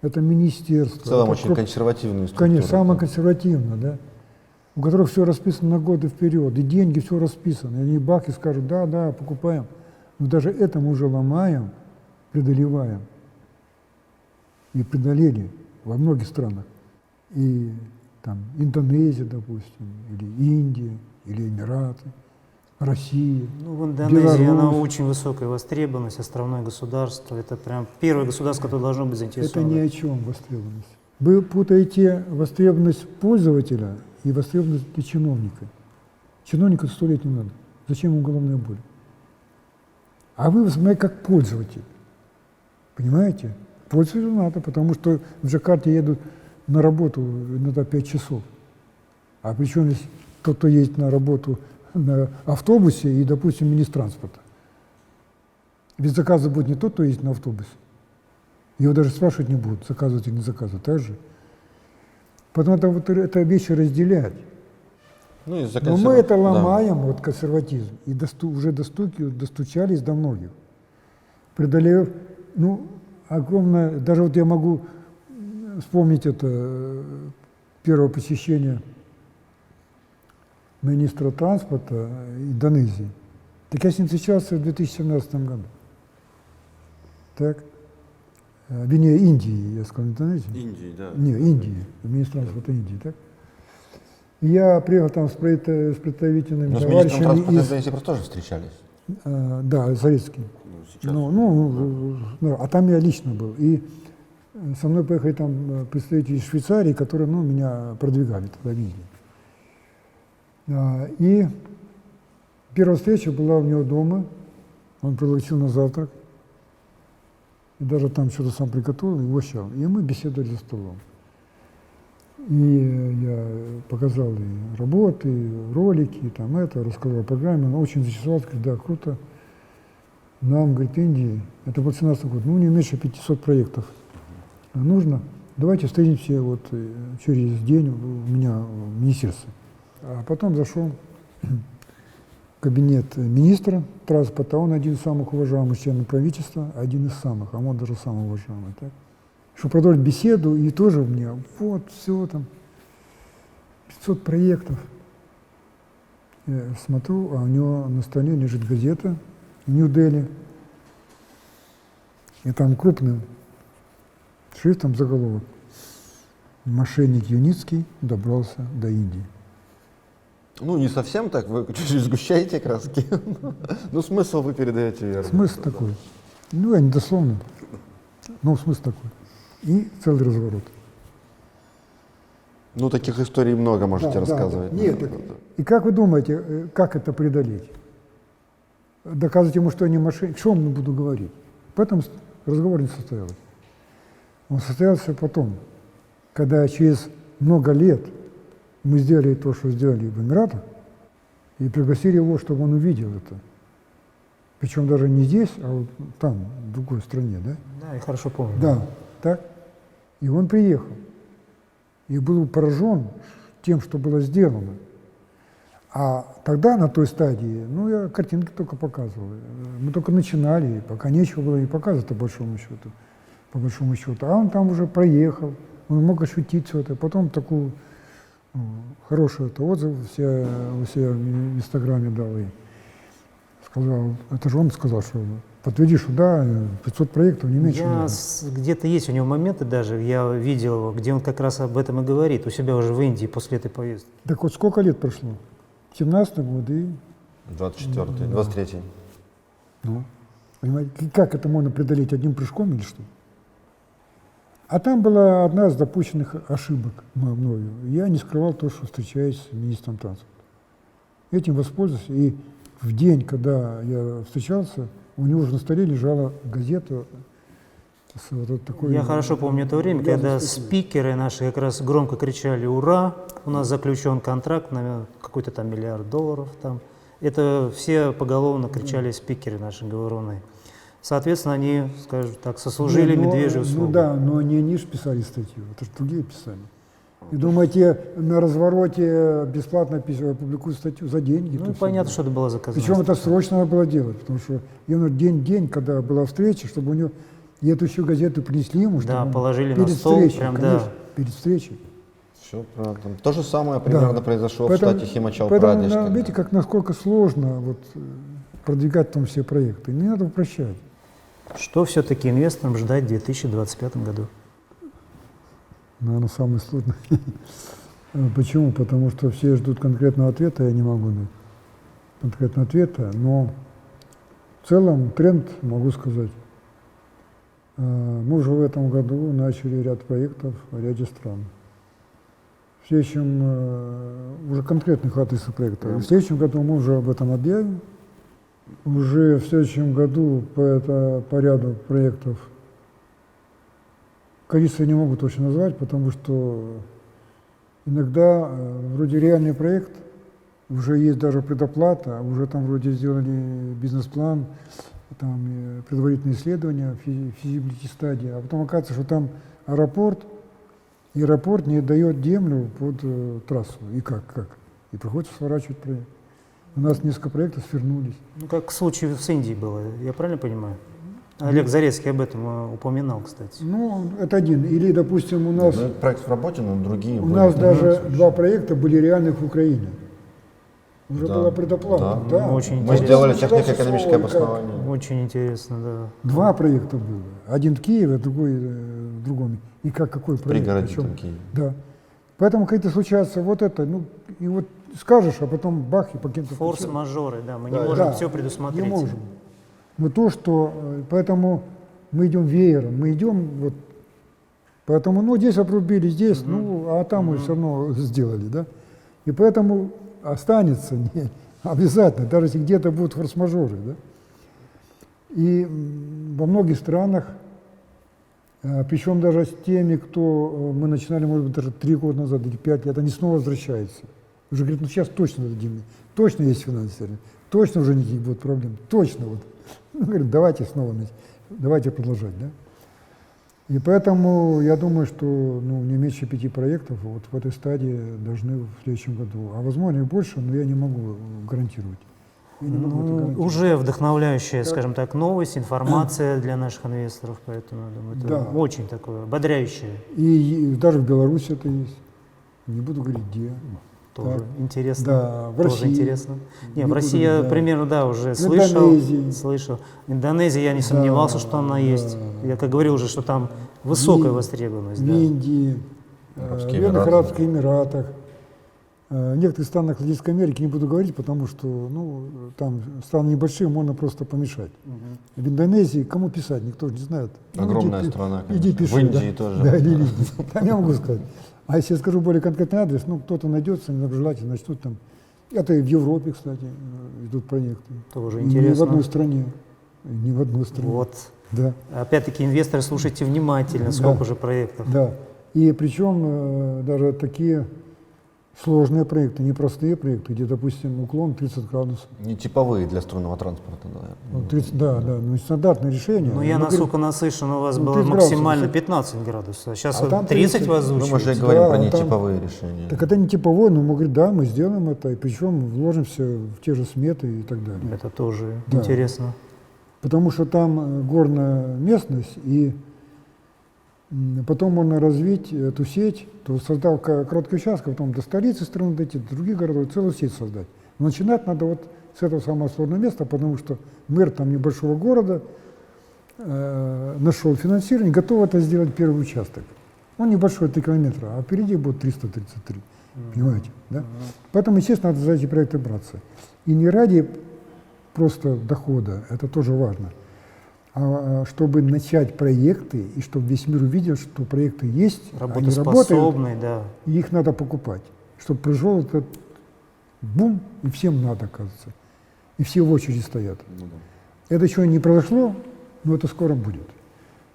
это министерство. В целом это очень консервативная структура. Конечно, самое консервативное, да. У которых все расписано на годы вперед, и деньги все расписано. И они бах и скажут, да, покупаем. Но даже это мы уже ломаем, преодолеваем. И преодолели во многих странах. И там Индонезия, допустим, или Индия, или Эмираты, Россия. Ну, в Индонезии она Беларусь. очень высокая востребованность, островное государство. Это прям первое государство, которое должно быть Это заинтересовано. ни о чем востребованность. Вы путаете востребованность пользователя и востребованность для чиновника. Чиновника 100 лет не надо. Зачем ему головная боль? А вы воспринимаете как пользователь. Понимаете? Пользователю надо, потому что в Джакарте едут на работу иногда 5 часов. А причем здесь тот, кто едет на работу на автобусе и, допустим, министр транспорта. Ведь заказа будет не тот, кто ездит на автобусе. Его даже спрашивать не будут, заказывать или не заказывать. Так же? Поэтому это вещи разделять. Ну, из-за Но мы это да. ломаем, вот консерватизм, и уже достучались до многих. Преодолев, огромное, даже вот я могу вспомнить это первое посещение министра транспорта Индонезии. Так я с ним встречался в 2017 году. Так? Вернее, Индии, я сказал, Индонезии. Индии, да. Не, Индии, министр транспорта Индии, так? И я приехал там с представительными Но с министром товарищами транспорта из... Индонезии просто тоже встречались. Да, советским. Сейчас. А там я лично был. И со мной поехали там представители из Швейцарии, которые меня продвигали, тогда видели. И первая встреча была у него дома. Он пригласил на завтрак. И даже там что-то сам приготовил и угощал. И мы беседовали за столом. И я показал и работы, и ролики, и там рассказал о программе. Он очень заинтересовался, говорит, да, круто. Нам, говорит, Индии, это был 17 год, не меньше 500 проектов нужно. Давайте встретимся вот через день у меня в министерстве. А потом зашел в кабинет министра транспорта, он один из самых уважаемых членов правительства, один из самых, а он даже самый уважаемый. Так? Чтобы продолжить беседу, и тоже у меня, вот, все там, 500 проектов. Я смотрю, а у него на столе лежит газета «Нью-Дели», и там крупным шрифтом заголовок «Мошенник Юницкий добрался до Индии». Не совсем так, вы чуть-чуть сгущаете краски. Ну, смысл вы передаете верно. Смысл такой. Я не дословно, но смысл такой. И целый разворот. Таких историй много можете рассказывать. Да. Нет, и как вы думаете, как это преодолеть? Доказывать ему, что они мошенники? Что ему буду говорить? Поэтому разговор не состоялся. Он состоялся потом, когда через много лет мы сделали то, что сделали в Эмиратах, и пригласили его, чтобы он увидел это. Причем даже не здесь, а вот там, в другой стране, да? Да, я хорошо помню. Да, так. И он приехал. И был поражен тем, что было сделано. А тогда, на той стадии, я картинки только показывал. Мы только начинали, пока нечего было и показывать, по большому счету. А он там уже проехал, он мог ощутить все это. Потом такую хороший отзыв у себя в Инстаграме дал. И Это же он сказал, что подтверди, что да, 500 проектов, не меньше. Где-то есть у него моменты даже, я видел его, где он как раз об этом и говорит, у себя уже в Индии после этой поездки. Так вот сколько лет прошло? 17-й год и... 24-й, 23-й. Ну, понимаете, как это можно преодолеть одним прыжком или что? А там была одна из допущенных ошибок мною. Я не скрывал то, что встречаюсь с министром транспорта. Этим воспользовался, и в день, когда я встречался, у него уже на столе лежала газета с вот такой... Я хорошо помню это время, когда спикеры наши как раз громко кричали «Ура! У нас заключен контракт на какой-то там $1 миллиард там». Это все поголовно кричали спикеры наши говоруны. Соответственно, они, скажем так, сослужили медвежью услугу. Ну да, но не они же писали статью, это же другие писали. И думаете, на развороте бесплатно публикуют статью за деньги? Ну, понятно, что это было заказано. Причем это срочно надо было делать, потому что ему день, когда была встреча, чтобы у него и эту еще газету принесли ему, чтобы да, он положили перед на стол, встречей, прям, конечно, да. перед встречей. Все правда. То же самое примерно Да. произошло Поэтому- в штате Химачал Поэтому, Прадеш. тогда. видите, как насколько сложно вот, продвигать там все проекты. Не надо упрощать. Что все-таки инвесторам ждать в 2025 году? Наверное, самое сложное. Почему? Потому что все ждут конкретного ответа, я не могу дать конкретного ответа, но в целом тренд, могу сказать, мы уже в этом году начали ряд проектов в ряде стран. В следующем, уже конкретных адресов проектов. В следующем году мы уже об этом объявим. Уже в следующем году по ряду проектов, количество я не могу точно назвать, потому что иногда вроде реальный проект, уже есть даже предоплата, уже там вроде сделали бизнес-план, там предварительные исследования, физибилити стадии, а потом оказывается, что там аэропорт, и аэропорт не дает землю под трассу. И как? И приходится сворачивать проект. У нас несколько проектов свернулись. Ну, как в случае с Индией было, я правильно понимаю? Олег Зарецкий об этом упоминал, кстати. Ну, это один. Или, допустим, у нас, Ну, проект в работе, но другие. у были. нас даже два проекта были реальных в Украине. Уже Да, была предоплата. да. Да. Очень Мы интересно. сделали технико-экономическое Как? обоснование. Очень интересно, да. Два проекта было. Один в Киеве, другой в другом. И какой проект? Пригороде Причем- там Киев. Да. Поэтому какие-то случаются вот это, ну, и вот скажешь, а потом бах, и по каким-то причинам. Форс-мажоры, да, мы не Да, можем Да, все предусмотреть. Не можем. Но то, что, поэтому мы идем веером, мы идем вот, поэтому, ну, здесь обрубили, здесь, ну, а там мы все равно сделали, да. И поэтому останется не, обязательно, даже если где-то будут форс-мажоры, да. И во многих странах, причем даже с теми, кто мы начинали, может быть, даже 3 года назад или 5 лет, они снова возвращаются. Уже говорят, ну сейчас точно дадим, точно есть финансирование, точно уже никаких будет проблем, точно вот. Ну, говорят, давайте снова, давайте продолжать, да. И поэтому я думаю, что ну, не меньше 5 проектов вот в этой стадии должны в следующем году. А возможно и больше, но я не могу гарантировать. Я не могу это Ну, гарантировать. уже вдохновляющая, скажем так, новость, информация для наших инвесторов, поэтому, я думаю, это Да. очень такое ободряющее. И даже в Беларуси это есть. Не буду говорить где. Тоже Так. интересно. Да, в Тоже России. интересно. Не, Не в буду России я говорить, да. примерно, да, уже В слышал. Индонезии. Слышал. В Индонезии я не сомневался, что она есть. Я как говорил уже, что там высокая востребованность. В Да. Индии, в Арабские Объединенных Эмираты. Арабских Эмиратах, в некоторых странах Латинской Америки, не буду говорить, потому что ну, там страны небольшие, можно просто помешать. В Индонезии кому писать, никто же не знает. Ну, Огромная иди, страна, Иди конечно. пиши. В Индии да. тоже. Да, или в Индии. Там я могу сказать. А если я скажу более конкретный адрес, ну, кто-то найдется, желательно начнут там. Это и в Европе, кстати, идут проекты. Тоже И не в интересно. одной стране. Не в одной стране. Вот. Да. Опять-таки, инвесторы, слушайте внимательно, сколько же проектов. Да. И причем даже такие сложные проекты, непростые проекты, где, допустим, уклон 30 градусов. Не типовые для струнного транспорта, наверное. Ну, 30, да, ну и стандартное решение. Ну, я Ну, насколько наслышан, у вас ну, было 30 градусов, максимально если- 15 градусов. Сейчас А там 30 30. вас Ну, мы же и озвучиваете. говорим про там- нетиповые решения. Так это не типовое, но мы говорим, да, мы сделаем это, и причем вложимся в те же сметы и так далее. Это тоже Да. интересно. Потому что там горная местность, и потом можно развить эту сеть, то создал короткий участок, потом до столицы страны дойти, до других городов, целую сеть создать. Но начинать надо вот с этого самого сложного места, потому что мэр там небольшого города нашел финансирование, готов это сделать первый участок. Он небольшой, 3 километра, а впереди будет 333. Понимаете? Да? Поэтому, естественно, надо за эти проекты браться. И не ради просто дохода, это тоже важно, а чтобы начать проекты, и чтобы весь мир увидел, что проекты есть, они работают, да. и их надо покупать. Чтобы произошел этот бум, и всем надо, оказывается. И все в очереди стоят. Это еще не произошло, но это скоро будет.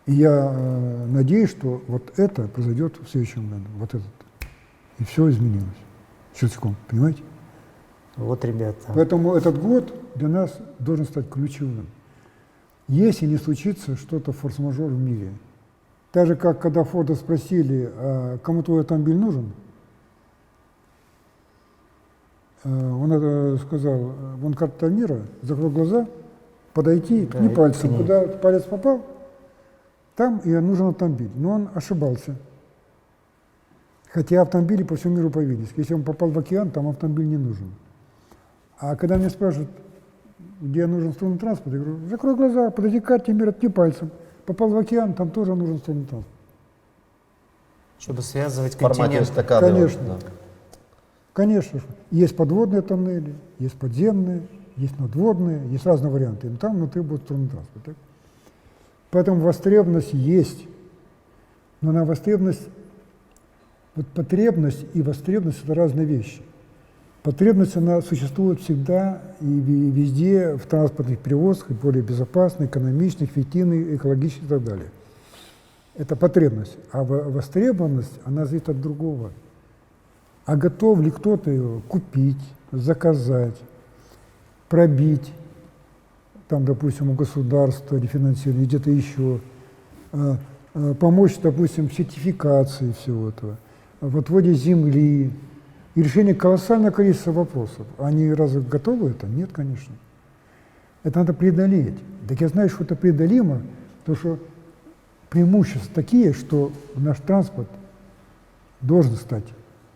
И я надеюсь, что вот это произойдет в следующем году. Вот этот. И все изменилось. Щелчком, понимаете? Вот, ребята. Поэтому этот год для нас должен стать ключевым. Если не случится что-то форс-мажор в мире. Так же, как когда Форда спросили, а кому твой автомобиль нужен, он это сказал, вон карта мира, закрой глаза, подойти, да, ткни пальцем. ткни. Куда палец попал, там и нужен автомобиль. Но он ошибался. Хотя автомобили по всему миру появились. Если он попал в океан, там автомобиль не нужен. А когда меня спрашивают, где нужен струнный транспорт, я говорю, закрой глаза, подойди к карте мира, ткни пальцем. Попал в океан, там тоже нужен струнный транспорт. Чтобы связывать В формате континент. эстакады. Конечно. Да. Конечно, есть подводные тоннели, есть подземные, есть надводные, есть разные варианты. И там внутри будет струнный транспорт. Так? Поэтому востребованность есть. Но она востребованность, вот потребность и востребованность – это разные вещи. Потребность, она существует всегда и везде, в транспортных перевозках, более безопасной, экономичной, эффективной, экологичной и так далее. Это потребность. А востребованность, она зависит от другого. А готов ли кто-то ее купить, заказать, пробить, там, допустим, у государства рефинансирование, где-то еще, помочь, допустим, в сертификации всего этого, в отводе земли и решение колоссального количества вопросов. Они разве готовы это? Нет, конечно. Это надо преодолеть. Так я знаю, что это преодолимо, потому что преимущества такие, что наш транспорт должен стать,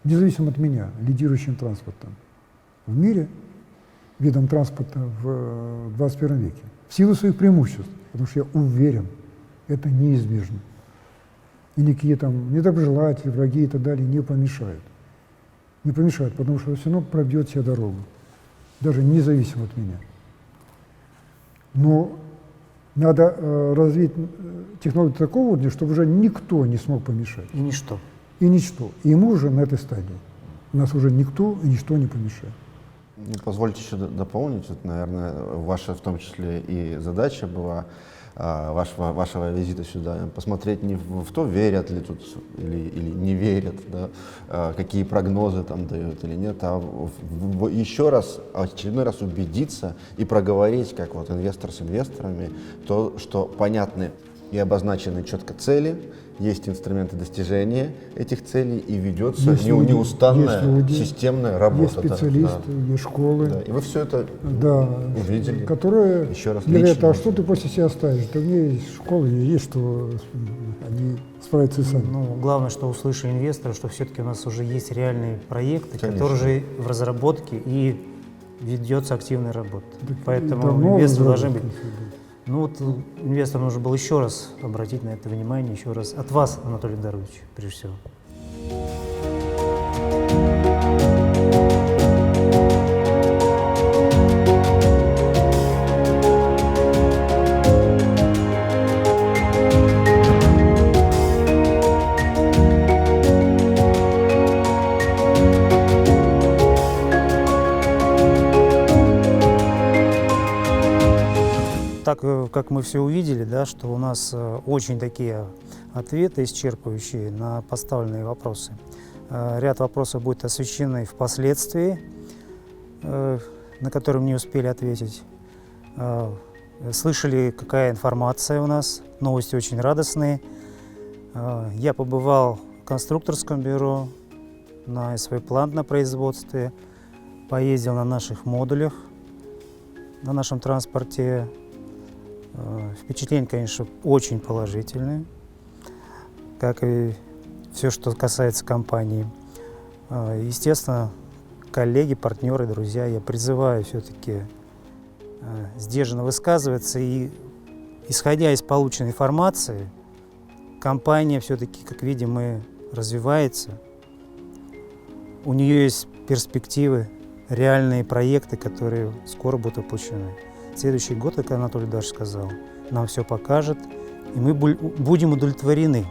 независимо от меня, лидирующим транспортом в мире, видом транспорта в 21 веке. В силу своих преимуществ, потому что я уверен, это неизбежно. И никакие там недоброжелатели, враги и так далее не помешают. Не помешают, потому что все равно пробьет себе дорогу, даже независимо от меня. Но надо развить технологию такого уровня, чтобы уже никто не смог помешать. И ничто. И ничто. И мы уже на этой стадии. У нас уже никто и ничто не помешает. Ну, позвольте еще дополнить. Вот, наверное, ваша в том числе и задача была вашего визита сюда, посмотреть не в то, верят ли тут или не верят, да, какие прогнозы там дают или нет, а еще раз, очередной раз убедиться и проговорить, как вот инвестор с инвесторами, то, что понятны и обозначены четко цели, есть инструменты достижения этих целей и ведется Есть люди, неустанная есть люди, системная работа. Есть специалисты, да. есть школы, Да. И вы все это да, увидели. которые Еще раз говорят, лично. а что ты после себя оставишь? Да у меня есть школа, есть что они справятся и сами. Ну, главное, что услышали инвесторы, что все-таки у нас уже есть реальные проекты, Конечно. которые уже в разработке и ведется активная работа. Так Поэтому давно инвесторы должны быть. разработано. Ну вот инвесторам нужно было еще раз обратить на это внимание, еще раз от вас, Анатолий Дарович, прежде всего. Так как мы все увидели, да, что у нас очень такие ответы исчерпывающие на поставленные вопросы. Ряд вопросов будет освещены впоследствии, на которые мы не успели ответить. Слышали, какая информация у нас, новости очень радостные. Я побывал в конструкторском бюро, на СВ-плант на производстве, поездил на наших модулях, на нашем транспорте. Впечатления, конечно, очень положительные, как и все, что касается компании. Естественно, коллеги, партнеры, друзья, я призываю все-таки сдержанно высказываться. И, исходя из полученной информации, компания все-таки, как видим, мы развивается. У нее есть перспективы, реальные проекты, которые скоро будут воплощены. Следующий год, как Анатолий Эдуардович сказал, нам все покажет, и мы будем удовлетворены